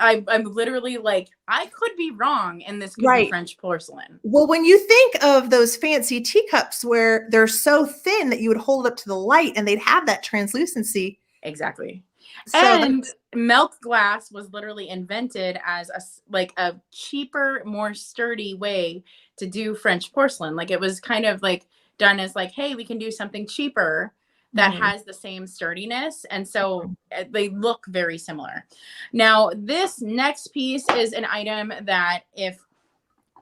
I'm literally like, I could be wrong and this could be French porcelain. Well, when you think of those fancy teacups where they're so thin that you would hold up to the light and they'd have that translucency. Exactly. So and milk glass was literally invented as a cheaper, more sturdy way to do French porcelain. Like it was kind of like done as like, hey, we can do something cheaper that has the same sturdiness. And so they look very similar. Now, this next piece is an item that if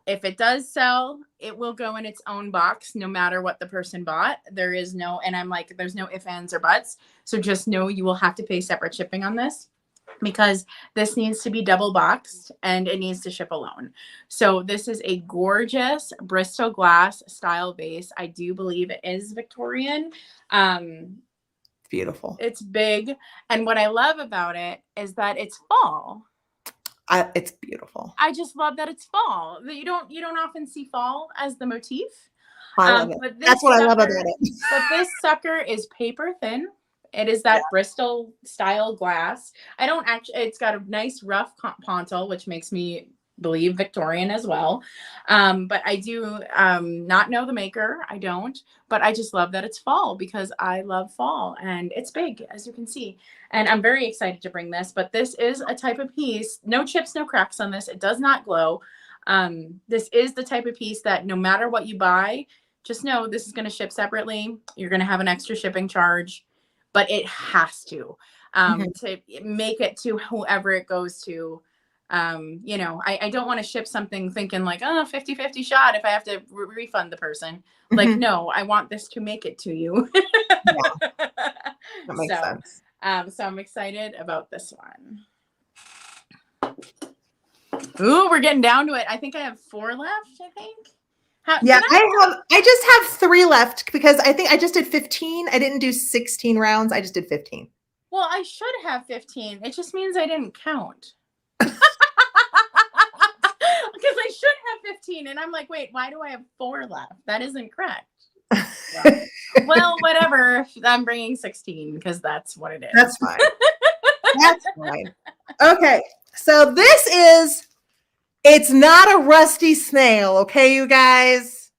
it does sell, it will go in its own box, no matter what the person bought. There is no, and I'm like, there's no ifs, ands, or buts. So just know you will have to pay separate shipping on this because this needs to be double boxed and it needs to ship alone. So this is a gorgeous Bristol glass style vase. I do believe it is Victorian. Beautiful. It's big. And what I love about it is that it's fall. It's beautiful. I just love that it's fall. You don't often see fall as the motif. I love it. That's what I love about it. But this sucker is paper thin. It is that Bristol style glass. It's got a nice rough pontil, which makes me believe Victorian as well. But I do not know the maker. I don't. But I just love that it's fall because I love fall. And it's big, as you can see. And I'm very excited to bring this. But this is a type of piece. No chips, no cracks on this. It does not glow. This is the type of piece that no matter what you buy, just know this is going to ship separately. You're going to have an extra shipping charge. But it has to make it to whoever it goes to. You know, I don't want to ship something thinking like, oh, 50-50 shot if I have to refund the person. Like, no, I want this to make it to you. That makes sense. So I'm excited about this one. Ooh, we're getting down to it. I think I have 4 left, I think. I just have 3 left because I think I just did 15. I didn't do 16 rounds. I just did 15. Well, I should have 15. It just means I didn't count. Because I should have 15. And I'm like, wait, why do I have 4 left? That isn't correct. Well, whatever. I'm bringing 16 because that's what it is. That's fine. That's fine. Okay. So it's not a rusty snail, okay, you guys?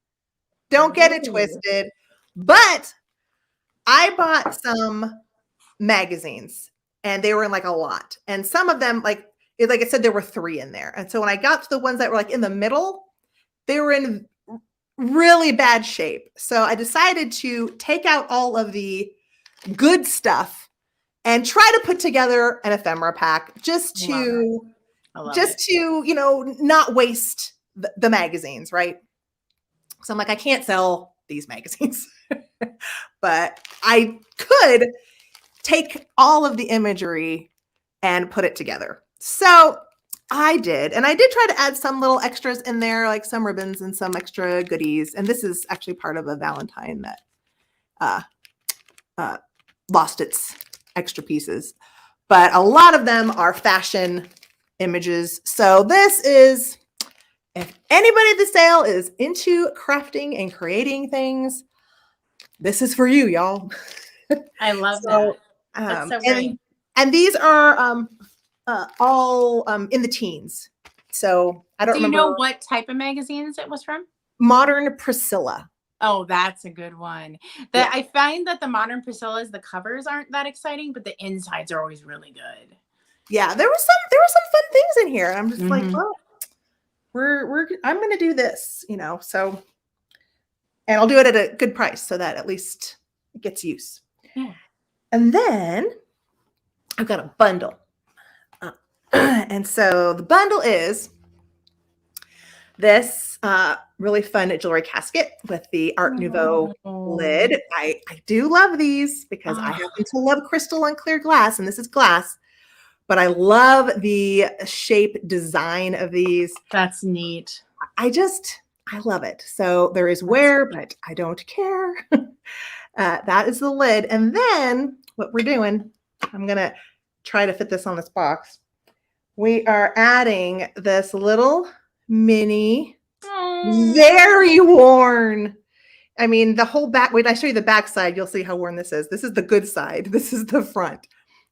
Don't get it twisted. But I bought some magazines, and they were in like a lot. And some of them, like I said, there were 3 in there. And so when I got to the ones that were like in the middle, they were in really bad shape. So I decided to take out all of the good stuff and try to put together an ephemera pack just to, you know, not waste the magazines, right? So I'm like, I can't sell these magazines, but I could take all of the imagery and put it together. So I did, and I did try to add some little extras in there, like some ribbons and some extra goodies. And this is actually part of a Valentine that lost its extra pieces, but a lot of them are fashion images. So this is, if anybody at the sale is into crafting and creating things, this is for you, y'all. I love that. That's so great. And these are all in the teens. So I don't remember. Do you know what type of magazines it was from? Modern Priscilla. Oh, that's a good one. I find that the Modern Priscillas, the covers aren't that exciting, but the insides are always really good. Yeah, there were some fun things in here. I'm just like, well, I'm going to do this, you know, so, and I'll do it at a good price so that at least it gets use. Yeah. And then I've got a bundle. And so the bundle is this really fun jewelry casket with the Art Nouveau lid. I do love these because I happen to love crystal and clear glass, and this is glass. But I love the shape design of these. That's neat. I love it. So there is wear, but I don't care. That is the lid. And then what we're doing, I'm going to try to fit this on this box. we are adding this little mini, Aww. very worn. I mean, the whole back, wait, I show you the back side. You'll see how worn this is. This is the good side. This is the front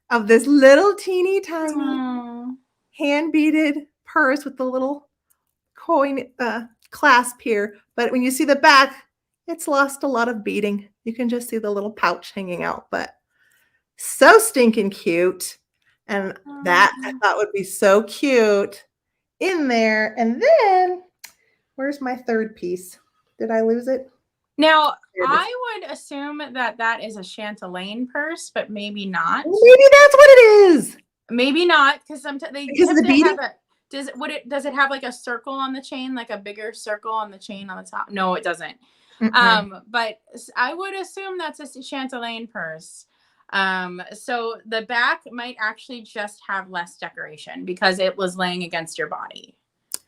of this little teeny tiny Aww. hand beaded purse with the little coin clasp here. But when you see the back, it's lost a lot of beading. You can just see the little pouch hanging out, but so stinking cute. And that I thought would be so cute in there. And then where's my third piece? Did I lose it? Now, I would assume that that is a chatelaine purse, but maybe not. Maybe that's what it is. Maybe not, because sometimes they Because of the beading? have a, does it have like a circle on the chain, like a bigger circle on the chain on the top? No, it doesn't. But I would assume that's a chatelaine purse. So the back might actually just have less decoration because it was laying against your body.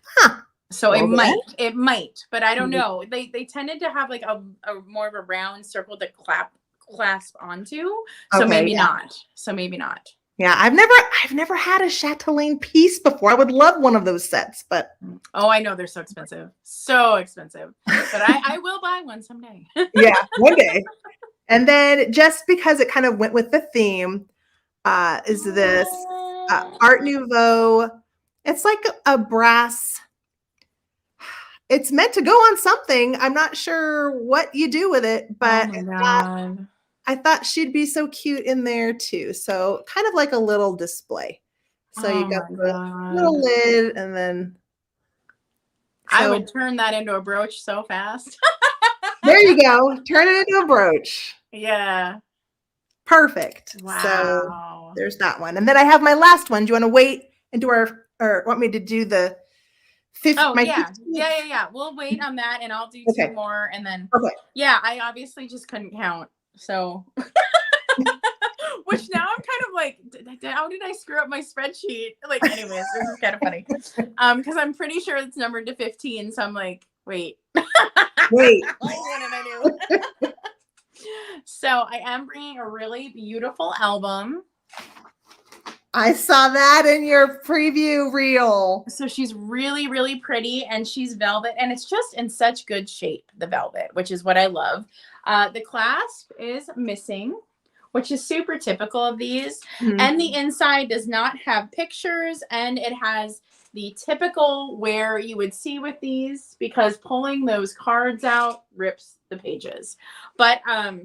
Huh. So it might, but I don't know. They tended to have like a more of a round circle to clasp onto. So maybe not. So maybe not. Yeah, I've never had a chatelaine piece before. I would love one of those sets, but oh, I know they're so expensive. So expensive. But I will buy one someday. yeah, one day. And then just because it kind of went with the theme, is this Art Nouveau. It's like a brass. It's meant to go on something. I'm not sure what you do with it, but I thought she'd be so cute in there too. So kind of like a little display. So you got the little lid and then. I would turn that into a brooch so fast. There you go. Turn it into a brooch. Yeah. Perfect. Wow. So there's that one. And then I have my last one. Do you want to wait and do or want me to do the 50? Oh, yeah. We'll wait on that and I'll do two more. And then, yeah, I obviously just couldn't count. So, which now I'm kind of like, how did I screw up my spreadsheet? Like, anyways, this is kind of funny. Because I'm pretty sure it's numbered to 15. So I'm like, wait. What did I do? So I am bringing a really beautiful album. I saw that in your preview reel. So she's really, really pretty and she's velvet and it's just in such good shape, the velvet, which is what I love. The clasp is missing, which is super typical of these. And the inside does not have pictures and it has the typical wear you would see with these because pulling those cards out rips the pages. But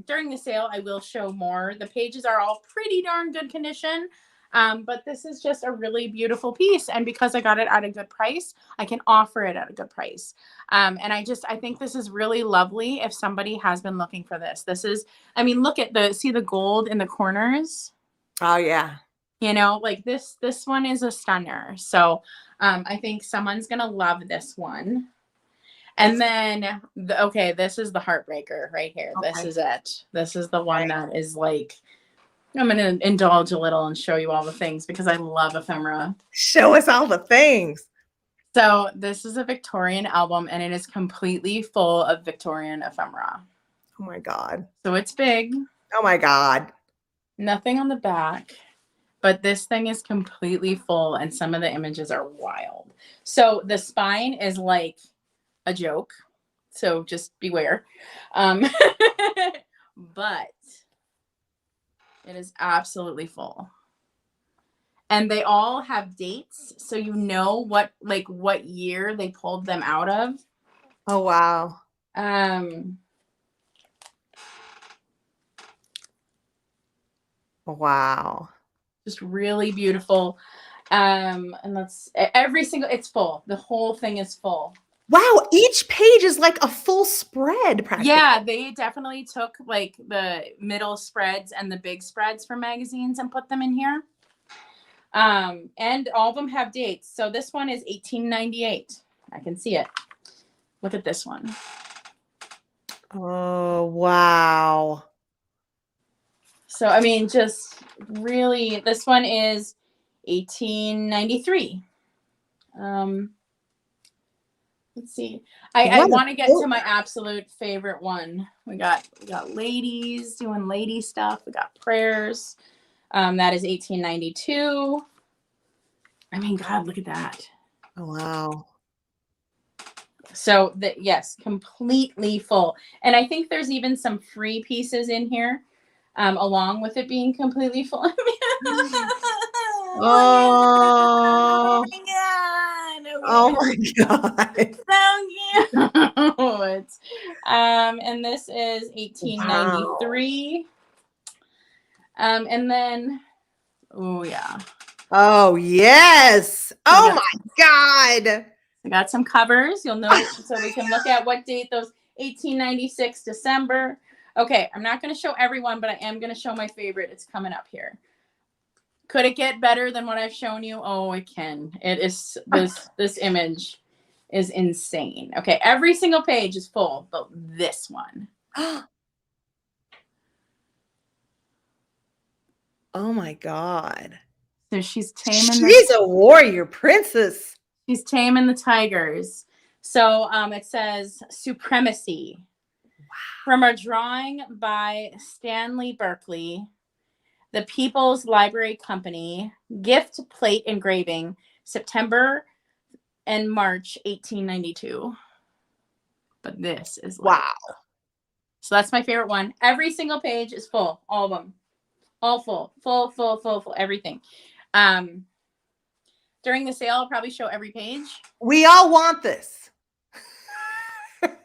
during the sale, I will show more. The pages are all pretty darn good condition. But this is just a really beautiful piece. And because I got it at a good price, I can offer it at a good price. And I think this is really lovely if somebody has been looking for this. This is, I mean, look at see the gold in the corners? Oh, yeah. You know, like this one is a stunner. So I think someone's going to love this one. And then, this is the heartbreaker right here. Okay. This is it. This is the one that is like, I'm going to indulge a little and show you all the things because I love ephemera. Show us all the things. So this is a Victorian album and it is completely full of Victorian ephemera. Oh my God. So it's big. Oh my God. Nothing on the back, but this thing is completely full and some of the images are wild. So the spine is like a joke. So just beware. But it is absolutely full. And they all have dates. So you know what year they pulled them out of. Oh, wow. Wow. Just really beautiful. And it's full. The whole thing is full. Wow, each page is like a full spread practically. Yeah, they definitely took like the middle spreads and the big spreads from magazines and put them in here. And all of them have dates. So this one is 1898. I can see it. Look at this one. Oh, wow. So, I mean, just really, this one is 1893. Let's see. I want to get to my absolute favorite one. We got ladies doing lady stuff. We got prayers. That is 1892. I mean, God, look at that. Oh, wow. So yes, completely full. And I think there's even some free pieces in here, along with it being completely full. Oh, oh my God. So cute. And this is 1893. Wow. And then, oh yeah. Oh yes. Oh my God. I got some covers. You'll know, so we can look at what date those 1896 December. Okay, I'm not going to show everyone, but I am going to show my favorite. It's coming up here. Could it get better than what I've shown you? Oh, it can. It is this image is insane. Okay, every single page is full, but this one. Oh my God. So she's taming. She's a warrior princess. She's taming the tigers. So it says Supremacy. Wow. From a drawing by Stanley Berkeley, the People's Library Company, gift plate engraving, September and March 1892. But this is like, wow. So that's my favorite one. Every single page is full. All of them. All full. Full. Everything. During the sale, I'll probably show every page. We all want this.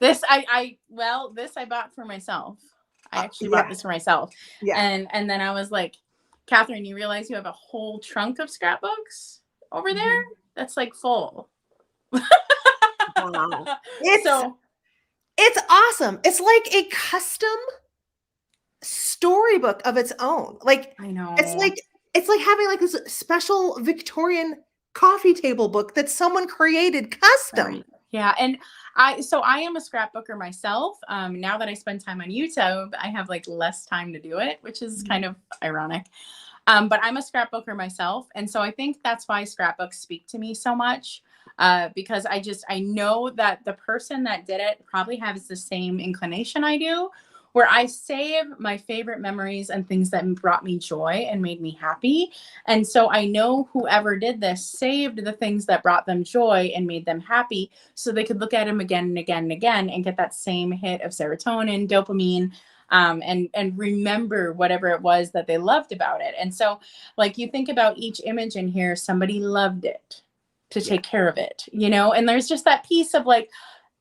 This I bought for myself. I actually bought this for myself. Yeah. And then I was like, Katherine, you realize you have a whole trunk of scrapbooks over there? That's like full. Wow. It's awesome. It's like a custom storybook of its own. Like, I know. It's like having like this special Victorian coffee table book that someone created custom. Right. Yeah. And I am a scrapbooker myself. Now that I spend time on YouTube, I have like less time to do it, which is kind of ironic. But I'm a scrapbooker myself. And so I think that's why scrapbooks speak to me so much. Because I know that the person that did it probably has the same inclination I do, where I save my favorite memories and things that brought me joy and made me happy. And so I know whoever did this saved the things that brought them joy and made them happy, so they could look at them again and again and again and get that same hit of serotonin, dopamine, and remember whatever it was that they loved about it. And so, like, you think about each image in here, somebody loved it to take care of it, you know, and there's just that piece of like,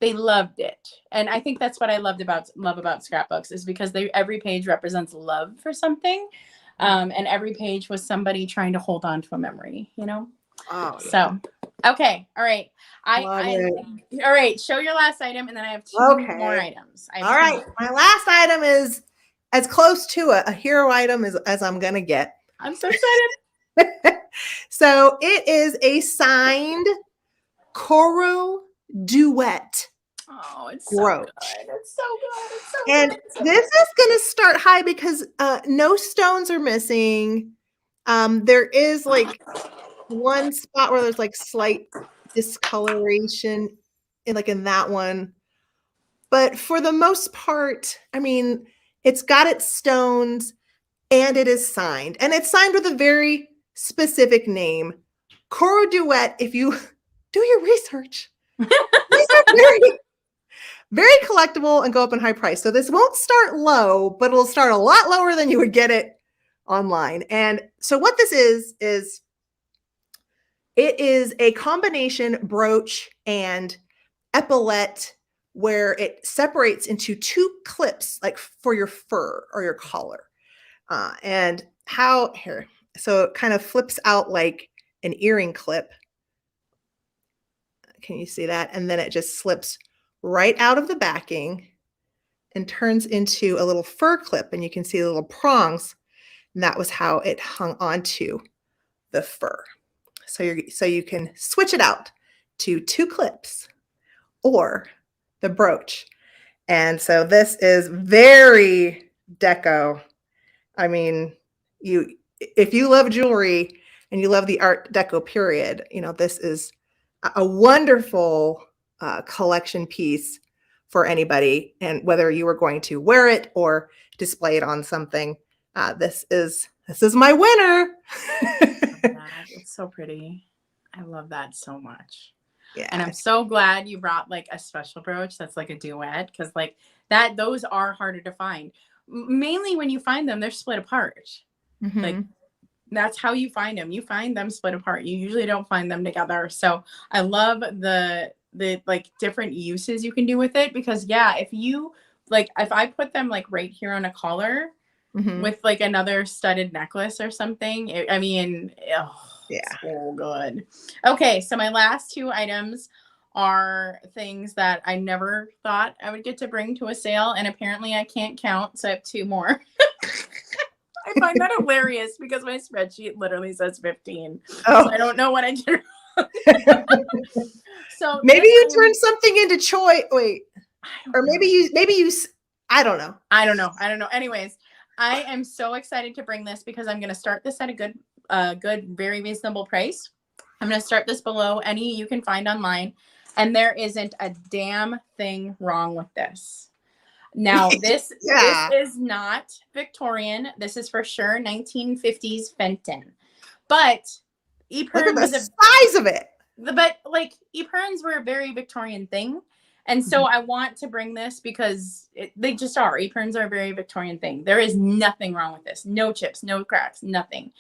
they loved it. And I think that's what I love about scrapbooks, is because every page represents love for something. And every page was somebody trying to hold on to a memory, you know? Oh, yeah. So, okay. All right. All right. Show your last item. And then I have two more items. All right. My last item is as close to a hero item as I'm going to get. I'm so excited. So it is a signed Coro duet. Oh, it's so good. It's so good. It's so and good. So this is going to start high because no stones are missing. There is like one spot where there's like slight discoloration in that one. But for the most part, I mean, it's got its stones and it is signed. And it's signed with a very specific name. Coro duet, if you do your research. These are very collectible and go up in high price. So this won't start low, but it'll start a lot lower than you would get it online. And so what this is it is a combination brooch and epaulette where it separates into two clips, like for your fur or your collar. And how here, so it kind of flips out like an earring clip. Can you see that? And then it just slips right out of the backing and turns into a little fur clip. And you can see the little prongs. And that was how it hung onto the fur. So you can switch it out to two clips or the brooch. And so this is very deco. I mean, if you love jewelry and you love the Art Deco period, you know, this is a wonderful collection piece for anybody. And whether you were going to wear it or display it on something, this is my winner. It's so pretty. I love that so much. Yeah. And I'm so glad you brought like a special brooch that's like a duet, because like that, those are harder to find. Mainly when you find them, they're split apart. Like that's how you find them. You find them split apart. You usually don't find them together. So I love the like different uses you can do with it, because yeah, if you like, if I put them like right here on a collar with like another studded necklace or something, I mean, yeah, so good. Okay, so my last two items are things that I never thought I would get to bring to a sale, and apparently I can't count, so I have two more. I find that hilarious because my spreadsheet literally says 15. Oh. So I don't know what I did. So maybe you turned something into choice. Wait, or maybe you. I don't know. I don't know. Anyways, I am so excited to bring this because I'm going to start this at a good, very reasonable price. I'm going to start this below any you can find online, and there isn't a damn thing wrong with this. Now, this is not Victorian. This is for sure 1950s Fenton. But look at the size of it. But like eperons were a very Victorian thing. And so I want to bring this because they just are. Eperons are a very Victorian thing. There is nothing wrong with this. No chips, no cracks, nothing.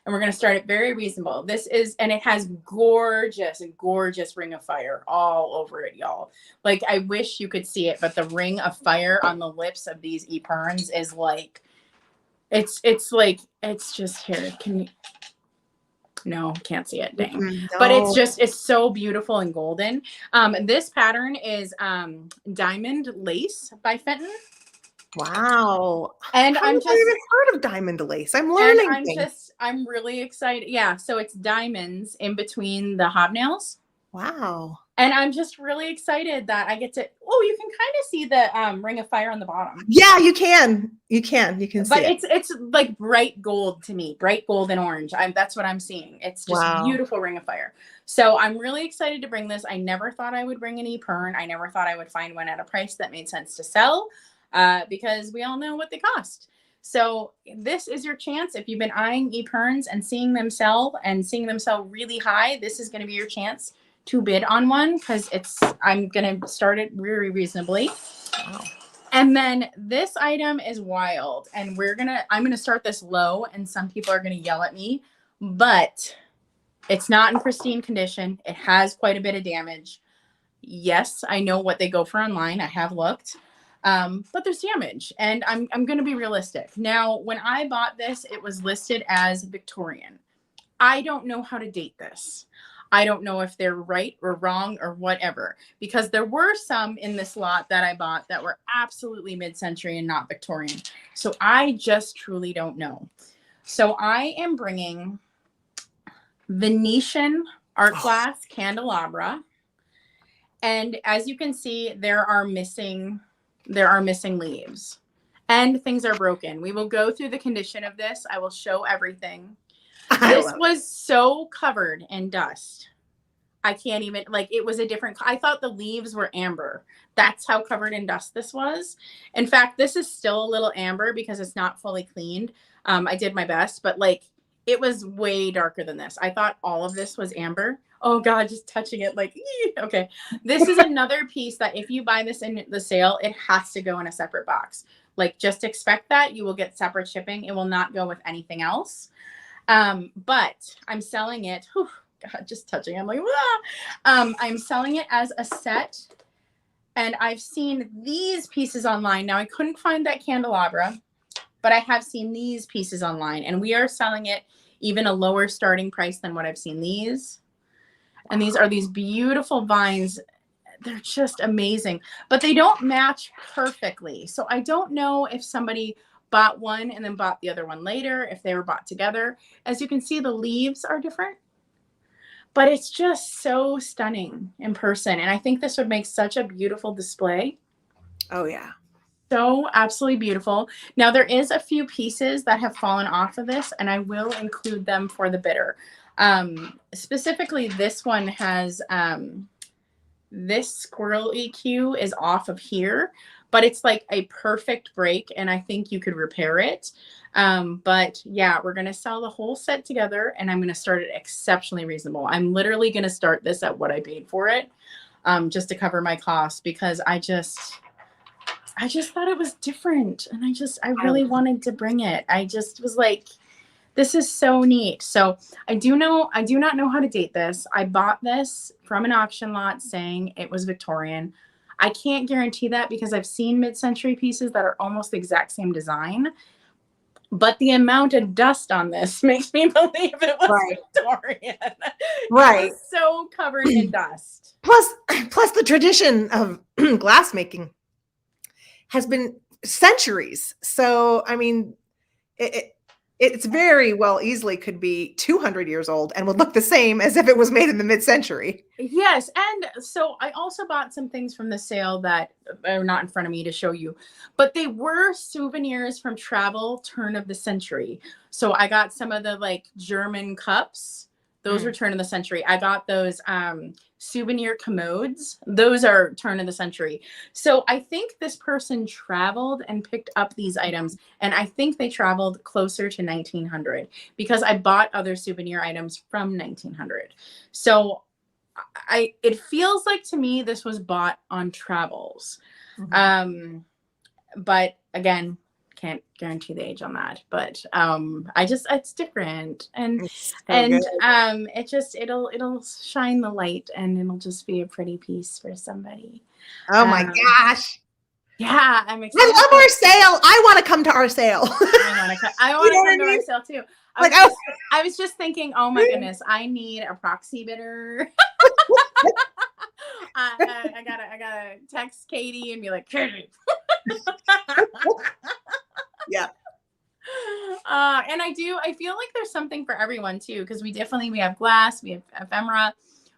And we're going to start it very reasonable. This is, and it has gorgeous, gorgeous ring of fire all over it, y'all. Like, I wish you could see it, but the ring of fire on the lips of these eperons is like, it's like, it's just here. Can you? No, can't see it. Dang. No. But it's so beautiful and golden. This pattern is Diamond Lace by Fenton. Wow. And I've never even heard of diamond lace. I'm learning. I'm really excited. Yeah. So it's diamonds in between the hobnails. Wow. And I'm just really excited that I get to, you can kind of see the ring of fire on the bottom. Yeah, you can. You can see it. But it's like bright gold to me, bright gold and orange. That's what I'm seeing. It's just beautiful ring of fire. So I'm really excited to bring this. I never thought I would bring an epern. I never thought I would find one at a price that made sense to sell, because we all know what they cost. So this is your chance. If you've been eyeing eperns and seeing them sell really high, this is going to be your chance to bid on one, because I'm going to start it very reasonably. Wow. And then this item is wild, and I'm going to start this low, and some people are going to yell at me, but it's not in pristine condition. It has quite a bit of damage. Yes, I know what they go for online. I have looked, but there's damage, and I'm going to be realistic. Now, when I bought this, it was listed as Victorian. I don't know how to date this. I don't know if they're right or wrong or whatever, because there were some in this lot that I bought that were absolutely mid-century and not Victorian. So I just truly don't know. So I am bringing Venetian art glass candelabra. And as you can see, there are missing leaves and things are broken. We will go through the condition of this. I will show everything. This was so covered in dust. I can't even, like, it was a different, I thought the leaves were amber. That's how covered in dust this was. In fact, this is still a little amber because it's not fully cleaned. I did my best, but like, it was way darker than this. I thought all of this was amber. Oh God, just touching it like, okay. This is another piece that if you buy this in the sale, it has to go in a separate box. Like, just expect that you will get separate shipping. It will not go with anything else. But I'm selling it. Whew, God, just touching it, I'm like, I'm selling it as a set. And I've seen these pieces online. Now, I couldn't find that candelabra, but I have seen these pieces online, and we are selling it even a lower starting price than what I've seen these. And these are these beautiful vines. They're just amazing, but they don't match perfectly. So I don't know if somebody bought one and then bought the other one later, if they were bought together. As you can see, the leaves are different, but it's just so stunning in person. And I think this would make such a beautiful display. Oh yeah. So absolutely beautiful. Now there is a few pieces that have fallen off of this, and I will include them for the bidder. Specifically, this one has, this squirrel EQ is off of here, but it's like a perfect break, and I think you could repair it. But yeah, we're going to sell the whole set together, and I'm going to start it exceptionally reasonable. I'm literally going to start this at what I paid for it, just to cover my costs, because I just thought it was different, and I really wanted to bring it. I just was like, this is so neat. So I do not know how to date this. I bought this from an auction lot saying it was Victorian. I can't guarantee that because I've seen mid-century pieces that are almost the exact same design. But the amount of dust on this makes me believe it was Victorian. Right. It was so covered in dust. Plus the tradition of glass making has been centuries. So, I mean, it's very well easily could be 200 years old and would look the same as if it was made in the mid-century. Yes. And so I also bought some things from the sale that are not in front of me to show you, but they were souvenirs from travel turn of the century. So I got some of the like German cups. Those were turn of the century. I got those souvenir commodes. Those are turn of the century. So I think this person traveled and picked up these items, and I think they traveled closer to 1900 because I bought other souvenir items from 1900. So it feels like to me this was bought on travels. But again, can't guarantee the age on that, but it's different, and it'll shine the light, and it'll just be a pretty piece for somebody. Oh my gosh. Yeah, I'm excited. I love our sale. I want to come to our sale. I want to come to our sale too. I was just thinking, oh my goodness, I need a proxy bidder. I gotta text Katie and be like, Katie. Yeah. And I feel like there's something for everyone too, because we have glass, we have ephemera,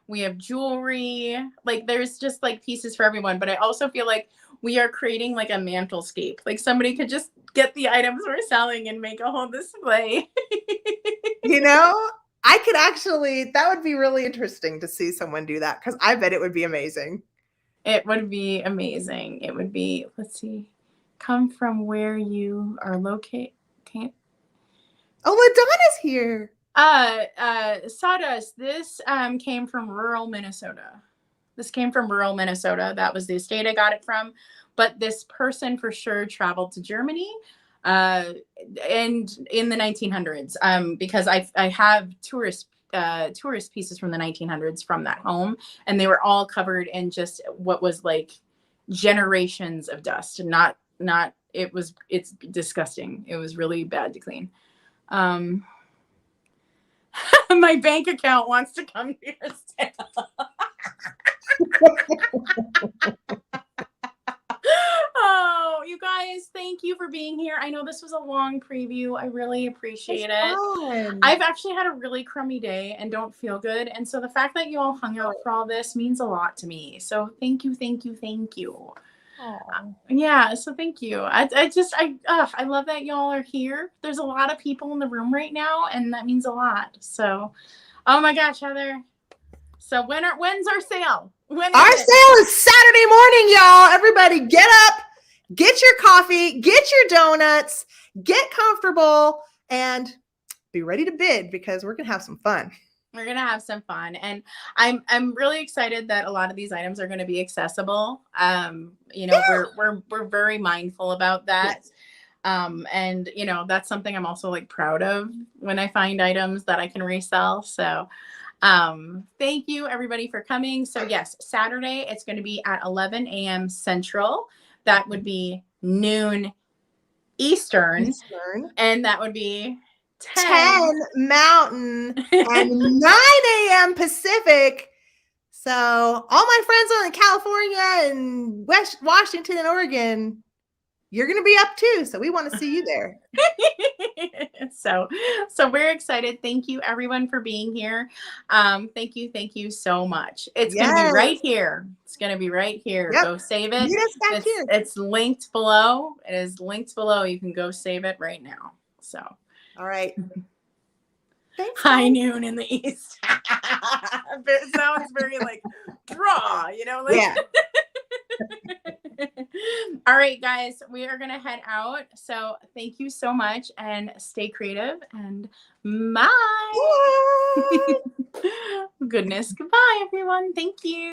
we have jewelry, like there's just like pieces for everyone. But I also feel like we are creating like a mantelscape. Like somebody could just get the items we're selling and make a whole display. You know, I could actually, that would be really interesting to see someone do that, because I bet it would be amazing. It would be amazing. It would be, let's see, come from where you are located. Oh, Ladonna's here. Sawdust, this came from rural Minnesota. That was the estate I got it from. But this person for sure traveled to Germany and in the 1900s, because I have tourist pieces from the 1900s from that home, and they were all covered in just what was like generations of dust. It's disgusting. It was really bad to clean. My bank account wants to come to your sale. Oh, you guys, thank you for being here. I know this was a long preview. I really appreciate it. I've actually had a really crummy day and don't feel good. And so the fact that you all hung out for all this means a lot to me. So thank you. Yeah, so thank you. I love that y'all are here. There's a lot of people in the room right now, and that means a lot. So, oh my gosh, Heather. So when's our sale? Our sale is Saturday morning, y'all. Everybody get up, get your coffee, get your donuts, get comfortable, and be ready to bid, because we're going to have some fun. We're going to have some fun. And I'm really excited that a lot of these items are going to be accessible. We're very mindful about that. And that's something I'm also like proud of when I find items that I can resell. So thank you everybody for coming. So yes, Saturday, it's going to be at 11 a.m. Central. That would be noon Eastern. And that would be 10 Mountain and 9 a.m. Pacific. So all my friends in California and West Washington and Oregon, you're going to be up too. So we want to see you there. So we're excited. Thank you everyone for being here. Thank you so much. It's going to be right here. It's going to be right here. Yep. Go save it. It's linked below. It is linked below. You can go save it right now. So. All right. Thanks, high noon in the East. It sounds very like draw, like. Yeah. All right, guys, we are going to head out. So thank you so much and stay creative and bye. Goodness. Goodbye, everyone. Thank you.